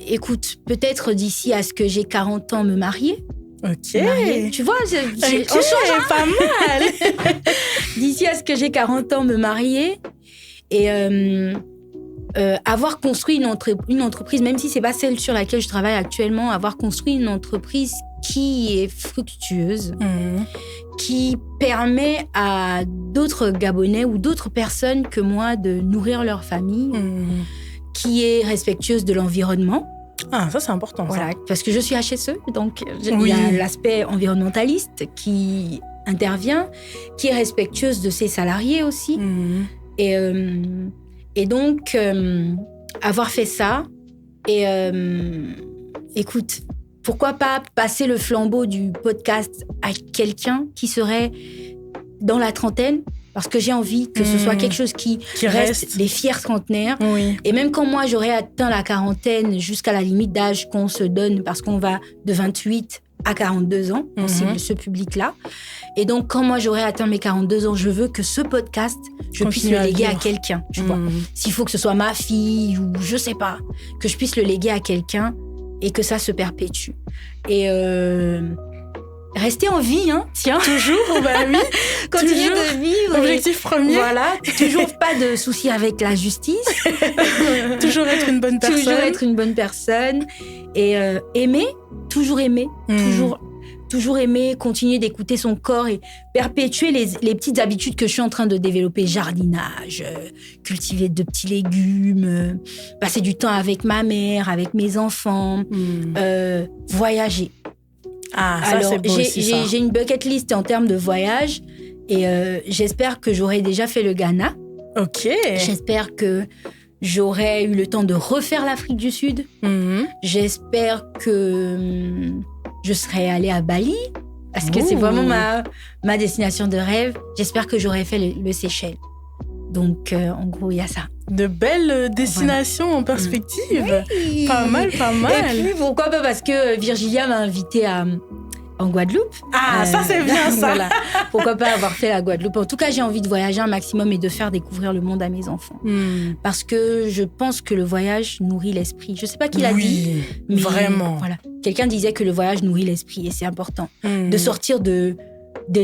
écoute, peut-être d'ici à ce que j'ai 40 ans, me marier. Ok. Marier. Tu vois, on change pas mal. D'ici à ce que j'ai 40 ans, me marier et avoir construit une entreprise, même si c'est pas celle sur laquelle je travaille actuellement, avoir construit une entreprise qui est fructueuse, qui permet à d'autres Gabonais ou d'autres personnes que moi de nourrir leur famille, qui est respectueuse de l'environnement. Ah, ça c'est important. Voilà, ça. parce que je suis HSE, donc il y a l'aspect environnementaliste qui intervient, qui est respectueuse de ses salariés aussi. Et donc, avoir fait ça, et écoute, pourquoi pas passer le flambeau du podcast à quelqu'un qui serait dans la trentaine, parce que j'ai envie que ce soit quelque chose qui reste des fiers trentenaires. Et même quand moi, j'aurais atteint la quarantaine jusqu'à la limite d'âge qu'on se donne, parce qu'on va de 28 à 42 ans, on cible ce public-là. Et donc, quand moi, j'aurai atteint mes 42 ans, je veux que ce podcast, je puisse le léguer à quelqu'un. Tu vois. S'il faut que ce soit ma fille ou je sais pas, que je puisse le léguer à quelqu'un et que ça se perpétue. Et rester en vie, hein, tiens. Toujours, oui. Continuer de vivre. Objectif premier. Voilà. Toujours pas de soucis avec la justice. Toujours être une bonne personne. Toujours être une bonne personne. Et aimer, toujours aimer. Toujours aimer, continuer d'écouter son corps et perpétuer les petites habitudes que je suis en train de développer. Jardinage, cultiver de petits légumes, passer du temps avec ma mère, avec mes enfants, voyager. Ah, ça c'est beau aussi, ça. J'ai une bucket list en termes de voyage et j'espère que j'aurai déjà fait le Ghana. Ok. J'espère que j'aurai eu le temps de refaire l'Afrique du Sud. J'espère que je serai allée à Bali, parce que c'est vraiment ma destination de rêve. J'espère que j'aurai fait le Seychelles. Donc, en gros, il y a ça. De belles destinations en perspective. Oui. Pas mal. Et puis, pourquoi pas, parce que Virgilia m'a invitée en Guadeloupe. Ah, ça c'est bien ça. Voilà. Pourquoi pas avoir fait la Guadeloupe. En tout cas, j'ai envie de voyager un maximum et de faire découvrir le monde à mes enfants. Parce que je pense que le voyage nourrit l'esprit. Je sais pas qui l'a dit. Mais vraiment. Voilà. Quelqu'un disait que le voyage nourrit l'esprit et c'est important. De sortir des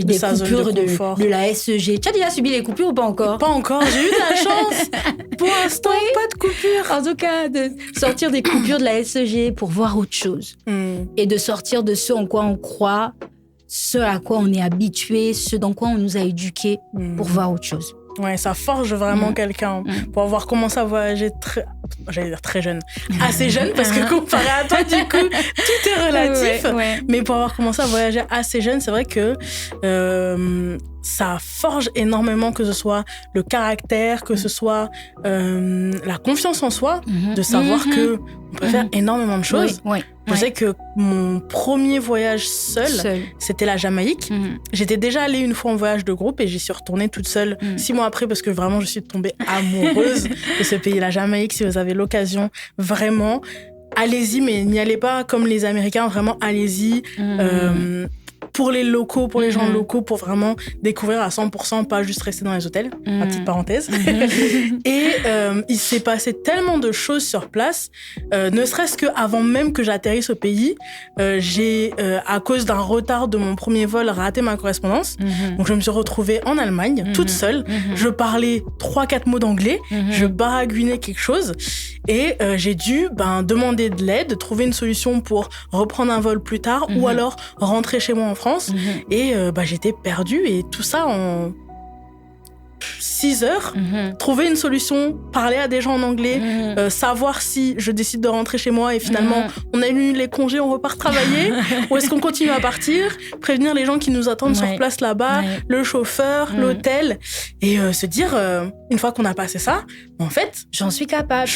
coupures de la SEG. Tu as déjà subi les coupures ou pas encore ? Pas encore, j'ai eu de la chance. Pour l'instant, pas de coupures. En tout cas, de sortir des coupures de la SEG pour voir autre chose. Et de sortir de ce en quoi on croit, ce à quoi on est habitué, ce dans quoi on nous a éduqués pour voir autre chose. Ouais, ça forge vraiment quelqu'un. Pour avoir commencé à voyager très jeune. Assez jeune, parce que comparé à toi, du coup, tout est relatif. Mais pour avoir commencé à voyager assez jeune, c'est vrai que ça forge énormément, que ce soit le caractère, que ce soit la confiance en soi, de savoir que on peut faire énormément de choses. Je sais que mon premier voyage seul, c'était la Jamaïque. J'étais déjà allée une fois en voyage de groupe et j'y suis retournée toute seule 6 mois après, parce que vraiment, je suis tombée amoureuse de ce pays, la Jamaïque. Si vous avez l'occasion, vraiment, allez-y, mais n'y allez pas comme les Américains, vraiment, allez-y. Pour les locaux, pour les gens locaux, pour vraiment découvrir à 100%, pas juste rester dans les hôtels, ma petite parenthèse. Et il s'est passé tellement de choses sur place, ne serait-ce qu'avant même que j'atterrisse au pays, j'ai, à cause d'un retard de mon premier vol, raté ma correspondance. Donc je me suis retrouvée en Allemagne, toute seule. Je parlais 3-4 mots d'anglais, je baragouinais quelque chose, et j'ai dû demander de l'aide, trouver une solution pour reprendre un vol plus tard, ou alors rentrer chez moi en France. Et j'étais perdue, et tout ça en 6 heures, trouver une solution, parler à des gens en anglais, savoir si je décide de rentrer chez moi et finalement on annule les congés, on repart travailler, ou est-ce qu'on continue à partir, prévenir les gens qui nous attendent sur place là-bas, le chauffeur, l'hôtel, et se dire, une fois qu'on a passé ça, en fait, j'en suis capable,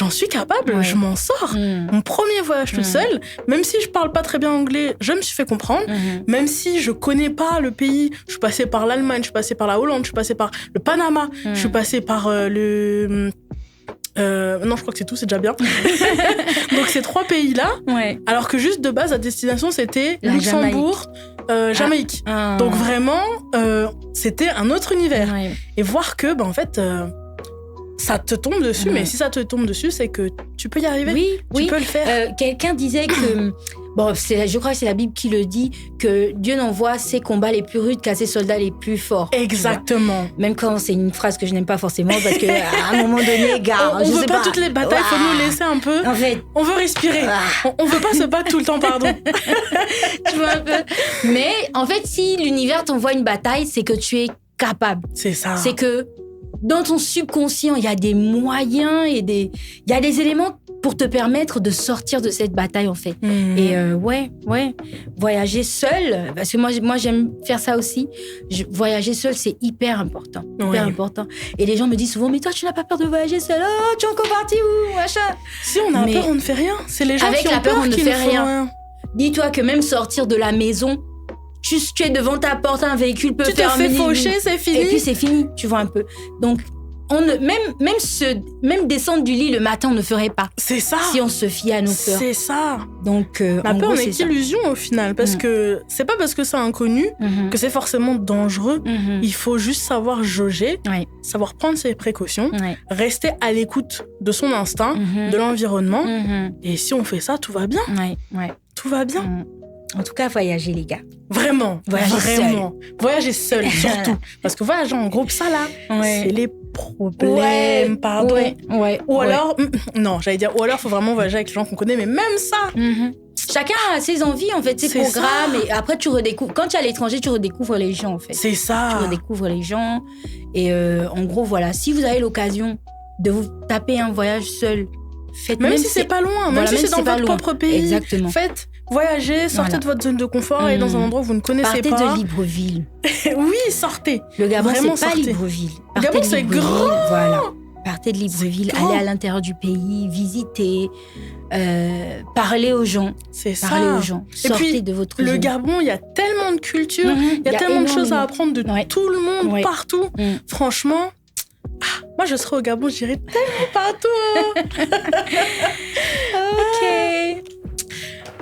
je m'en sors. Mon premier voyage tout seul, même si je parle pas très bien anglais, je me suis fait comprendre, même si je connais pas le pays, je suis passée par l'Allemagne, je suis passée par la Hollande, je suis passée par le Panama, je suis passée par non, je crois que c'est tout, c'est déjà bien. Donc ces 3 pays-là, alors que juste de base, la destination, c'était Luxembourg, Jamaïque. Donc vraiment, c'était un autre univers. Et voir que, en fait, ça te tombe dessus, mais si ça te tombe dessus, c'est que tu peux y arriver. Tu peux le faire. Quelqu'un disait que... je crois que c'est la Bible qui le dit, que Dieu n'envoie ses combats les plus rudes qu'à ses soldats les plus forts. Exactement. Même quand c'est une phrase que je n'aime pas forcément, parce qu'à un moment donné, on ne veut pas toutes les batailles, il faut nous laisser un peu. En fait, on veut respirer. On ne veut pas se battre tout le temps, pardon. Tu vois un peu. Mais en fait, si l'univers t'envoie une bataille, c'est que tu es capable. C'est ça. C'est que dans ton subconscient, il y a des moyens et il y a des éléments pour te permettre de sortir de cette bataille, en fait. Et voyager seul, parce que moi j'aime faire ça aussi. Voyager seul, c'est hyper important. Important. Et les gens me disent souvent, mais toi, tu n'as pas peur de voyager seul? Oh, tu es encore parti où, machin? Si on a peur, on ne fait rien. C'est les gens qui ont peur, on ne fait rien. Dis-toi que même sortir de la maison, juste tu es devant ta porte, un véhicule peut faire... Tu te fais faucher, c'est fini. Et puis c'est fini, tu vois un peu. Donc, même descendre du lit le matin, on ne ferait pas. C'est ça. Si on se fie à nos peurs. C'est ça. Donc, la peur n'est qu'illusion au final, parce que c'est pas parce que c'est inconnu que c'est forcément dangereux. Il faut juste savoir jauger, savoir prendre ses précautions, rester à l'écoute de son instinct, de l'environnement. Et si on fait ça, tout va bien. Tout va bien. En tout cas, voyager, les gars. Vraiment. Voyager seul, surtout. Parce que voyager en groupe, ça là, c'est les problèmes, pardon. Ou alors, non, j'allais dire, ou alors, il faut vraiment voyager avec les gens qu'on connaît, mais même ça. Chacun a ses envies, en fait, ses programmes. Ça. Et après, tu redécouvres. Quand tu es à l'étranger, tu redécouvres les gens, en fait. C'est ça. Tu redécouvres les gens. Et en gros, voilà, si vous avez l'occasion de vous taper un voyage seul, faites. Même si c'est pas loin, même si c'est dans votre propre pays. Exactement. Faites. Voyagez, sortez de votre zone de confort, allez dans un endroit où vous ne connaissez pas. Partez de Libreville. Oui, sortez. Le Gabon, c'est pas Libreville. Le Gabon, c'est grand. Voilà. Partez de Libreville, allez à l'intérieur du pays, visitez, parlez aux gens. C'est ça. Parlez aux gens. Sortez de votre zone. Le Gabon, il y a tellement de culture, il y a tellement de choses à apprendre de tout le monde, partout. Franchement, moi, je serais au Gabon, j'irais tellement partout. Ok.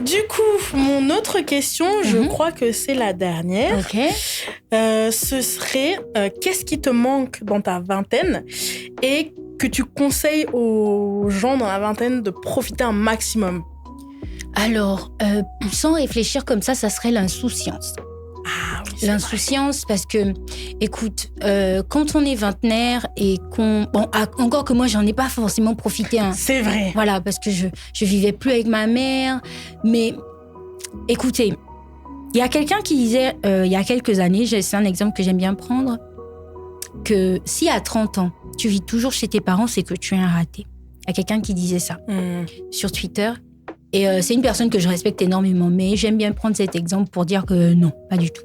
Du coup, mon autre question, je crois que c'est la dernière. Ce serait, qu'est-ce qui te manque dans ta vingtaine et que tu conseilles aux gens dans la vingtaine de profiter un maximum? Alors, sans réfléchir comme ça serait l'insouciance. Ah oui, l'insouciance, parce que, écoute, quand on est vingtenaire et qu'on... Bon, encore que moi, j'en ai pas forcément profité. C'est vrai. Voilà, parce que je vivais plus avec ma mère. Mais, écoutez, il y a quelqu'un qui disait, il y a quelques années, c'est un exemple que j'aime bien prendre, que si à 30 ans, tu vis toujours chez tes parents, c'est que tu es un raté. Il y a quelqu'un qui disait ça sur Twitter. Et c'est une personne que je respecte énormément, mais j'aime bien prendre cet exemple pour dire que non, pas du tout.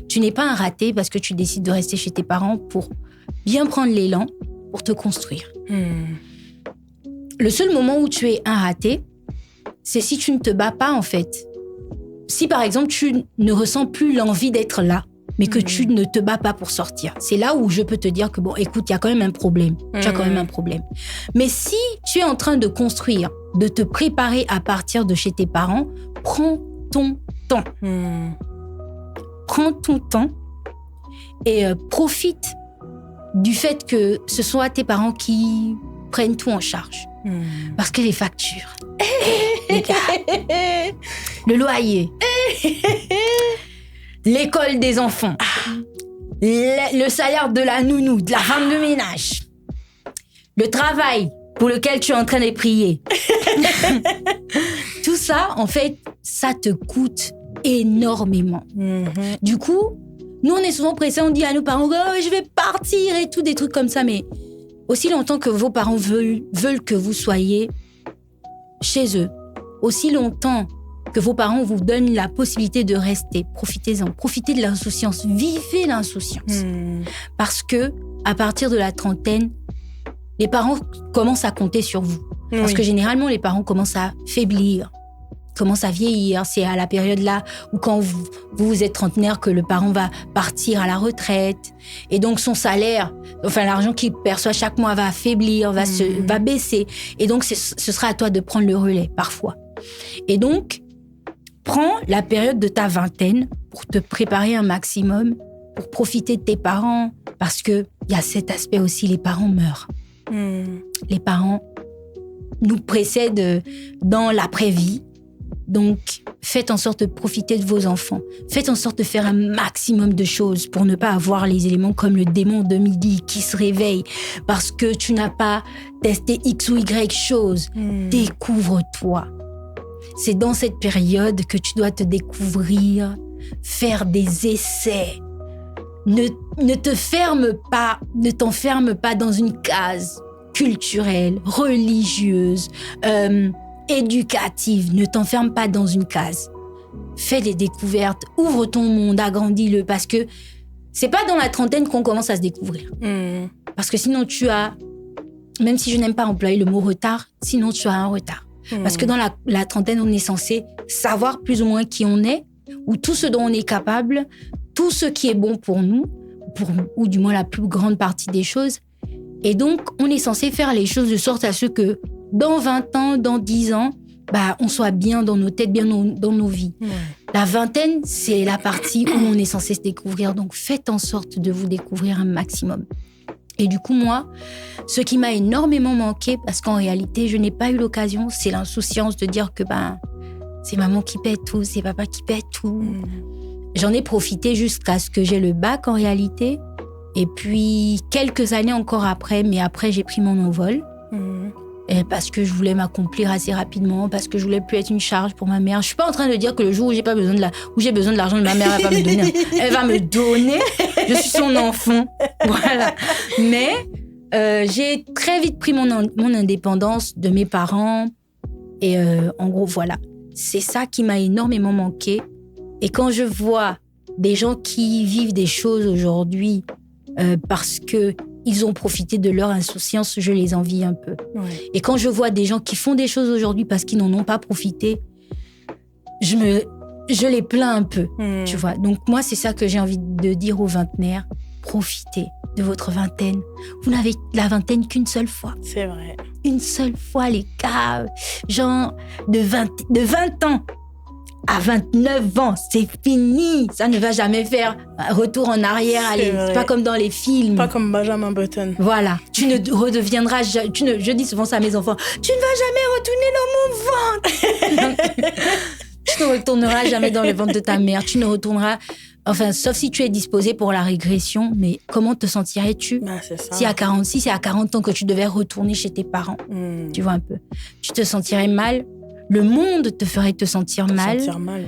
Tu n'es pas un raté parce que tu décides de rester chez tes parents pour bien prendre l'élan, pour te construire. Le seul moment où tu es un raté, c'est si tu ne te bats pas, en fait. Si, par exemple, tu ne ressens plus l'envie d'être là, mais que tu ne te bats pas pour sortir. C'est là où je peux te dire que, bon, écoute, il y a quand même un problème. Tu as quand même un problème. Mais si tu es en train de construire, de te préparer à partir de chez tes parents, prends ton temps. Prends ton temps et profite du fait que ce soit tes parents qui prennent tout en charge. Parce que les factures, les gars, le loyer, l'école des enfants, le salaire de la nounou, de la femme de ménage, le travail pour lequel tu es en train de prier. Tout ça, en fait, ça te coûte énormément. Du coup, nous, on est souvent pressés, on dit à nos parents, oh, je vais partir et tout, des trucs comme ça. Mais aussi longtemps que vos parents veulent que vous soyez chez eux, aussi longtemps que vos parents vous donnent la possibilité de rester, profitez-en, profitez de l'insouciance, vivez l'insouciance. Parce que à partir de la trentaine, les parents commencent à compter sur vous. Parce que généralement, les parents commencent à faiblir, commencent à vieillir. C'est à la période là où quand vous êtes trentenaire que le parent va partir à la retraite. Et donc son salaire, enfin l'argent qu'il perçoit chaque mois va affaiblir, va baisser. Et donc ce sera à toi de prendre le relais parfois. Et donc, prends la période de ta vingtaine pour te préparer un maximum, pour profiter de tes parents. Parce qu'il y a cet aspect aussi, les parents meurent. Les parents nous précèdent dans l'après-vie. Donc, faites en sorte de profiter de vos enfants. Faites en sorte de faire un maximum de choses pour ne pas avoir les éléments comme le démon de midi qui se réveille parce que tu n'as pas testé X ou Y chose. Découvre-toi. C'est dans cette période que tu dois te découvrir, faire des essais. Ne t'enferme pas dans une case culturelle, religieuse, éducative. Ne t'enferme pas dans une case. Fais des découvertes, ouvre ton monde, agrandis-le, parce que c'est pas dans la trentaine qu'on commence à se découvrir. Parce que sinon tu as, même si je n'aime pas employer le mot retard, sinon tu as un retard. Parce que dans la trentaine, on est censé savoir plus ou moins qui on est, ou tout ce dont on est capable, tout ce qui est bon pour nous, ou du moins la plus grande partie des choses. Et donc, on est censé faire les choses de sorte à ce que dans 20 ans, dans 10 ans, on soit bien dans nos têtes, bien dans nos vies. La vingtaine, c'est la partie où on est censé se découvrir. Donc, faites en sorte de vous découvrir un maximum. Et du coup, moi, ce qui m'a énormément manqué, parce qu'en réalité, je n'ai pas eu l'occasion, c'est l'insouciance de dire que c'est maman qui paie tout, c'est papa qui paie tout. J'en ai profité jusqu'à ce que j'ai le bac en réalité. Et puis, quelques années encore après, mais après, j'ai pris mon envol. Et parce que je voulais m'accomplir assez rapidement, parce que je voulais plus être une charge pour ma mère. Je suis pas en train de dire que le jour où j'ai besoin de l'argent de ma mère, elle va me donner. Elle va me donner. Je suis son enfant. Voilà. Mais j'ai très vite pris mon indépendance de mes parents. Et en gros, voilà. C'est ça qui m'a énormément manqué. Et quand je vois des gens qui vivent des choses aujourd'hui parce que ils ont profité de leur insouciance, je les envie un peu. Et quand je vois des gens qui font des choses aujourd'hui parce qu'ils n'en ont pas profité, je les plains un peu, tu vois. Donc moi, c'est ça que j'ai envie de dire aux vingtenaires. Profitez de votre vingtaine. Vous n'avez la vingtaine qu'une seule fois. C'est vrai. Une seule fois, les gars. Genre, de 20 ans à 29 ans, c'est fini. Ça ne va jamais faire retour en arrière. C'est pas comme dans les films. Pas comme Benjamin Button. Voilà. Tu ne redeviendras... je dis souvent ça à mes enfants. Tu ne vas jamais retourner dans mon ventre. Tu ne retourneras jamais dans le ventre de ta mère. Tu ne retourneras... Enfin, sauf si tu es disposé pour la régression. Mais comment te sentirais-tu c'est ça. Si c'est à 40 ans que tu devais retourner chez tes parents. Tu vois un peu. Tu te sentirais mal. Le monde te ferait te sentir mal.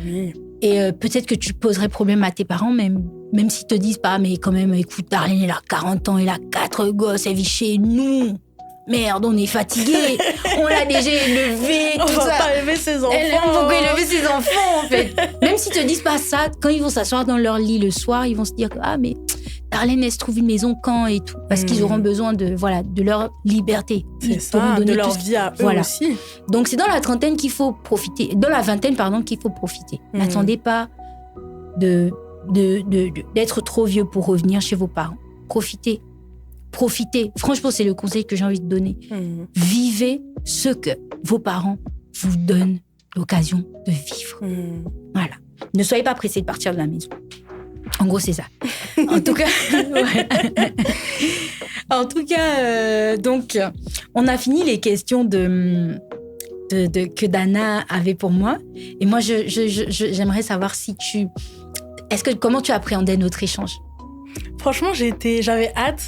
Oui. Et peut-être que tu poserais problème à tes parents, même s'ils te disent pas, mais quand même, écoute, Darlene, elle a 40 ans, elle a 4 gosses, elle vit chez nous. Merde, on est fatigués, on l'a déjà élevé, on tout va ça. pas élever ses enfants. Elle aime beaucoup élever ses enfants, en fait. Même s'ils te disent pas ça, quand ils vont s'asseoir dans leur lit le soir, ils vont se dire ah mais Darlene, elle se trouve une maison quand et tout, parce qu'ils auront besoin de leur liberté. C'est ça, de leur vie à eux aussi. Donc c'est dans la trentaine qu'il faut profiter, dans la vingtaine qu'il faut profiter. N'attendez pas d'être trop vieux pour revenir chez vos parents. Profitez. Franchement, c'est le conseil que j'ai envie de donner. Vivez ce que vos parents vous donnent l'occasion de vivre. Voilà. Ne soyez pas pressés de partir de la maison. En gros, c'est ça. En tout cas, donc, on a fini les questions que Dana avait pour moi. Et moi, j'aimerais savoir comment tu appréhendais notre échange? Franchement, j'avais hâte.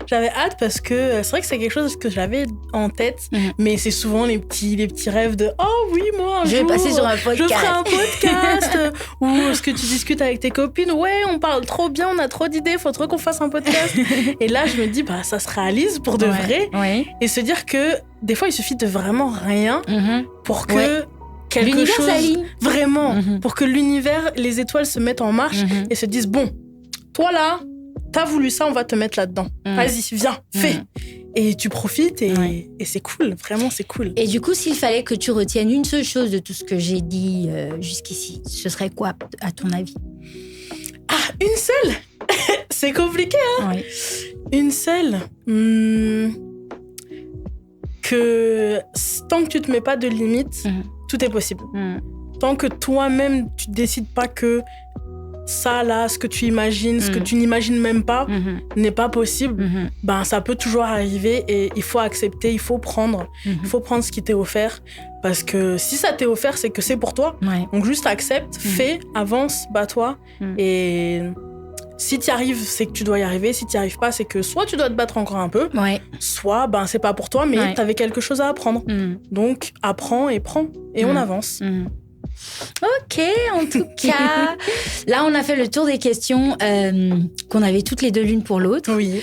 J'avais hâte parce que c'est vrai que c'est quelque chose que j'avais en tête, mais c'est souvent les petits rêves de « Oh oui, moi, un jour, vais passer sur un podcast. Je ferai un podcast. » Ou est-ce que tu discutes avec tes copines « Ouais, on parle trop bien, on a trop d'idées, faut trop qu'on fasse un podcast. » Et là, je me dis « ça se réalise pour de vrai. » Et se dire que des fois, il suffit de vraiment rien pour que... quelque chose vraiment pour que l'univers, les étoiles se mettent en marche et se disent bon, toi là, t'as voulu ça, on va te mettre là-dedans. Vas-y, viens, fais. Et tu profites et c'est cool, vraiment c'est cool. Et du coup, s'il fallait que tu retiennes une seule chose de tout ce que j'ai dit jusqu'ici, ce serait quoi à ton avis? Ah, une seule. C'est compliqué, hein. Oui. Une seule. Que tant que tu te mets pas de limites, tout est possible. Tant que toi-même, tu décides pas que ça, là, ce que tu imagines, ce que tu n'imagines même pas, n'est pas possible, ben, ça peut toujours arriver et il faut accepter, il faut prendre. Il faut prendre ce qui t'est offert. Parce que si ça t'est offert, c'est que c'est pour toi. Donc juste accepte, fais, avance, bats-toi. Et si tu y arrives, c'est que tu dois y arriver. Si tu n'y arrives pas, c'est que soit tu dois te battre encore un peu, soit ben, c'est pas pour toi, mais tu avais quelque chose à apprendre. Donc apprends et prends et on avance. Ok, en tout cas, là on a fait le tour des questions qu'on avait toutes les deux l'une pour l'autre. Oui.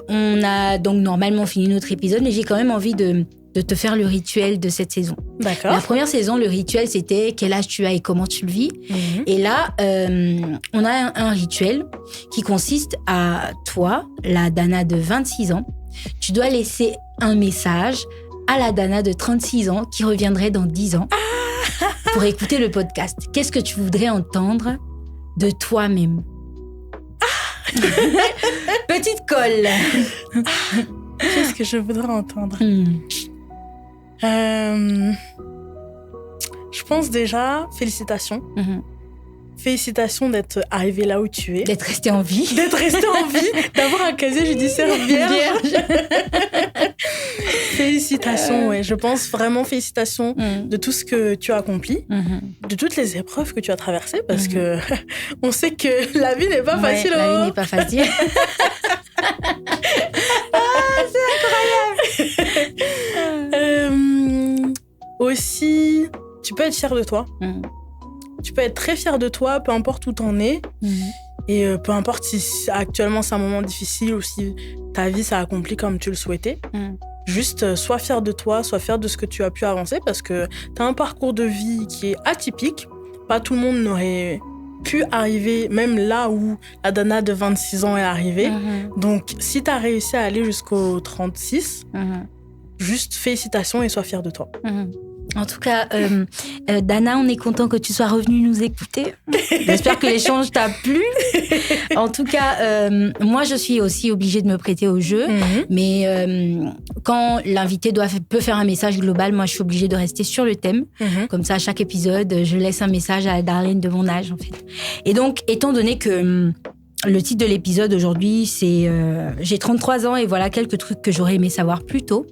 On a donc normalement fini notre épisode, mais j'ai quand même envie de te faire le rituel de cette saison. D'accord. La première saison, le rituel, c'était quel âge tu as et comment tu le vis. Et là, on a un rituel qui consiste à toi, la Dana de 26 ans, tu dois laisser un message à la Dana de 36 ans qui reviendrait dans 10 ans pour écouter le podcast. Qu'est-ce que tu voudrais entendre de toi-même? Petite colle. Qu'est-ce que je voudrais entendre? Je pense déjà, félicitations. Félicitations d'être arrivé là où tu es. D'être resté en vie. D'avoir un casier judiciaire vierge. Félicitations, ouais. Je pense vraiment félicitations de tout ce que tu as accompli, de toutes les épreuves que tu as traversées, parce que on sait que la vie n'est pas facile. La vie n'est pas facile. C'est incroyable. Aussi, tu peux être fier de toi. Tu peux être très fier de toi, peu importe où t'en es. Et peu importe si actuellement c'est un moment difficile ou si ta vie s'est accomplie comme tu le souhaitais. Juste, sois fier de toi, sois fier de ce que tu as pu avancer parce que t'as un parcours de vie qui est atypique. Pas tout le monde n'aurait pu arriver, même là où la Dana de 26 ans est arrivée. Donc, si t'as réussi à aller jusqu'au 36, juste félicitations et sois fier de toi. En tout cas, Dana, on est content que tu sois revenue nous écouter. J'espère que l'échange t'a plu. En tout cas, moi, je suis aussi obligée de me prêter au jeu. Mais quand l'invité peut faire un message global, moi, je suis obligée de rester sur le thème. Comme ça, à chaque épisode, je laisse un message à Darlene de mon âge, en fait. Et donc, étant donné que le titre de l'épisode aujourd'hui, c'est j'ai 33 ans et voilà quelques trucs que j'aurais aimé savoir plus tôt.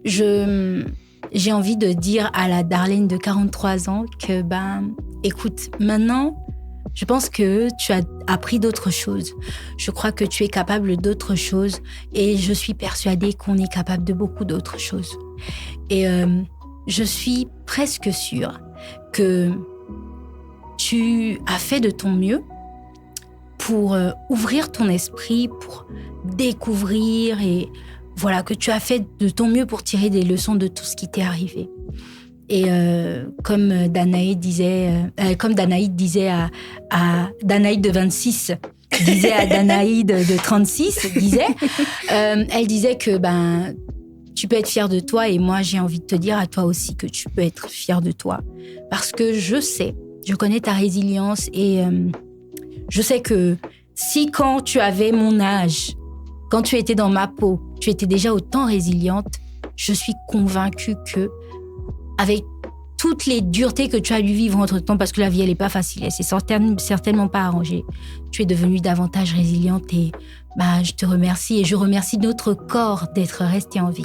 J'ai envie de dire à la Darlene de 43 ans que, écoute, maintenant, je pense que tu as appris d'autres choses. Je crois que tu es capable d'autres choses et je suis persuadée qu'on est capable de beaucoup d'autres choses. Et je suis presque sûre que tu as fait de ton mieux pour ouvrir ton esprit, pour découvrir et voilà, que tu as fait de ton mieux pour tirer des leçons de tout ce qui t'est arrivé. Et comme Danaïd disait à Danaïd de 26, disait à Danaïd de 36, elle disait que tu peux être fière de toi et moi j'ai envie de te dire à toi aussi que tu peux être fière de toi. Parce que je connais ta résilience et je sais que si quand tu avais mon âge, quand tu étais dans ma peau, tu étais déjà autant résiliente, je suis convaincue que avec toutes les duretés que tu as dû vivre entre-temps, parce que la vie, elle n'est pas facile, elle s'est certainement pas arrangée, tu es devenue davantage résiliente et je te remercie et je remercie notre corps d'être resté en vie.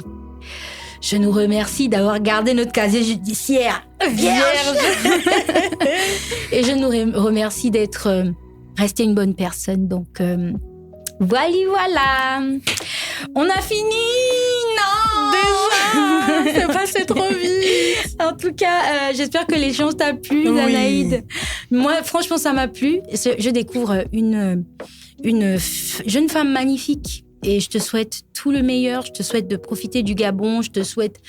Je nous remercie d'avoir gardé notre casier judiciaire vierge. Et je nous remercie d'être resté une bonne personne. Donc, voilà. On a fini. Non, déjà, c'est passé trop vite. En tout cas, j'espère que l'échange t'a plu, Danaïd. Moi, franchement, ça m'a plu. Je découvre une jeune femme magnifique. Et je te souhaite tout le meilleur. Je te souhaite de profiter du Gabon. Je te souhaite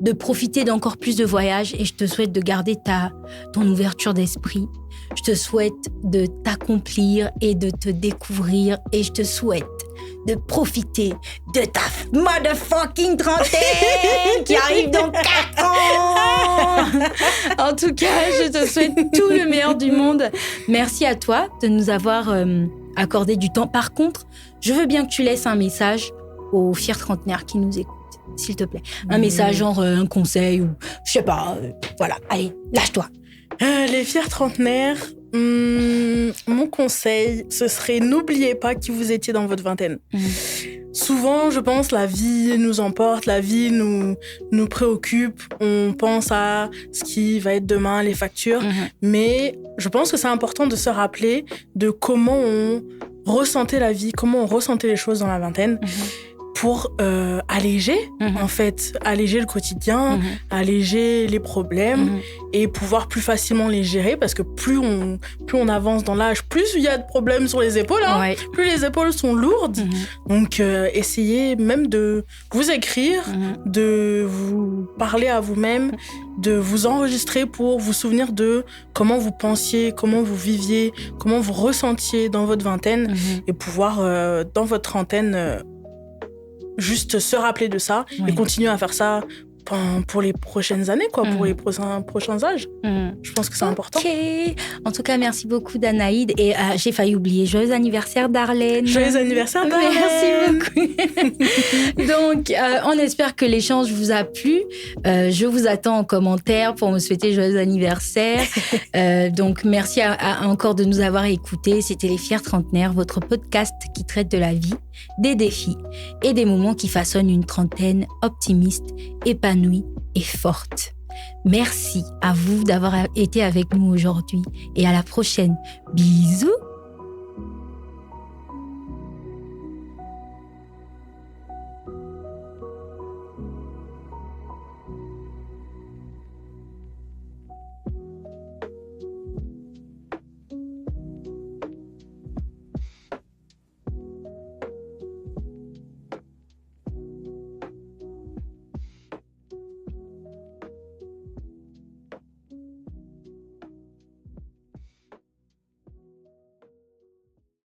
de profiter d'encore plus de voyages. Et je te souhaite de garder ton ouverture d'esprit. Je te souhaite de t'accomplir et de te découvrir. Et je te souhaite de profiter de ta motherfucking trentaine qui arrive dans 4 ans. En tout cas, je te souhaite tout le meilleur du monde. Merci à toi de nous avoir accordé du temps. Par contre, je veux bien que tu laisses un message aux fiers trentenaires qui nous écoutent, s'il te plaît. Un message genre un conseil ou je sais pas. Voilà, allez, lâche-toi. Les fiers trentenaires, mon conseil, ce serait n'oubliez pas qui vous étiez dans votre vingtaine. Souvent, je pense, la vie nous emporte, la vie nous préoccupe. On pense à ce qui va être demain, les factures. Mais je pense que c'est important de se rappeler de comment on ressentait la vie, comment on ressentait les choses dans la vingtaine. Pour alléger, en fait, alléger le quotidien, alléger les problèmes et pouvoir plus facilement les gérer parce que plus on avance dans l'âge, plus il y a de problèmes sur les épaules, plus les épaules sont lourdes. Donc, essayez même de vous écrire, de vous parler à vous-même, de vous enregistrer pour vous souvenir de comment vous pensiez, comment vous viviez, comment vous ressentiez dans votre vingtaine et pouvoir, dans votre trentaine, juste se rappeler de ça et continuer à faire ça pour les prochaines années, pour les prochains âges. Je pense que c'est important. En tout cas, merci beaucoup, Danaïd. Et j'ai failli oublier. Joyeux anniversaire, Darlene. Joyeux anniversaire, Darlene. Merci beaucoup. Donc, on espère que l'échange vous a plu. Je vous attends en commentaire pour me souhaiter joyeux anniversaire. Donc, merci encore de nous avoir écoutés. C'était Les Fiers Trentenaires, votre podcast qui traite de la vie, des défis et des moments qui façonnent une trentaine optimiste, épanouie et forte. Merci à vous d'avoir été avec nous aujourd'hui et à la prochaine. Bisous!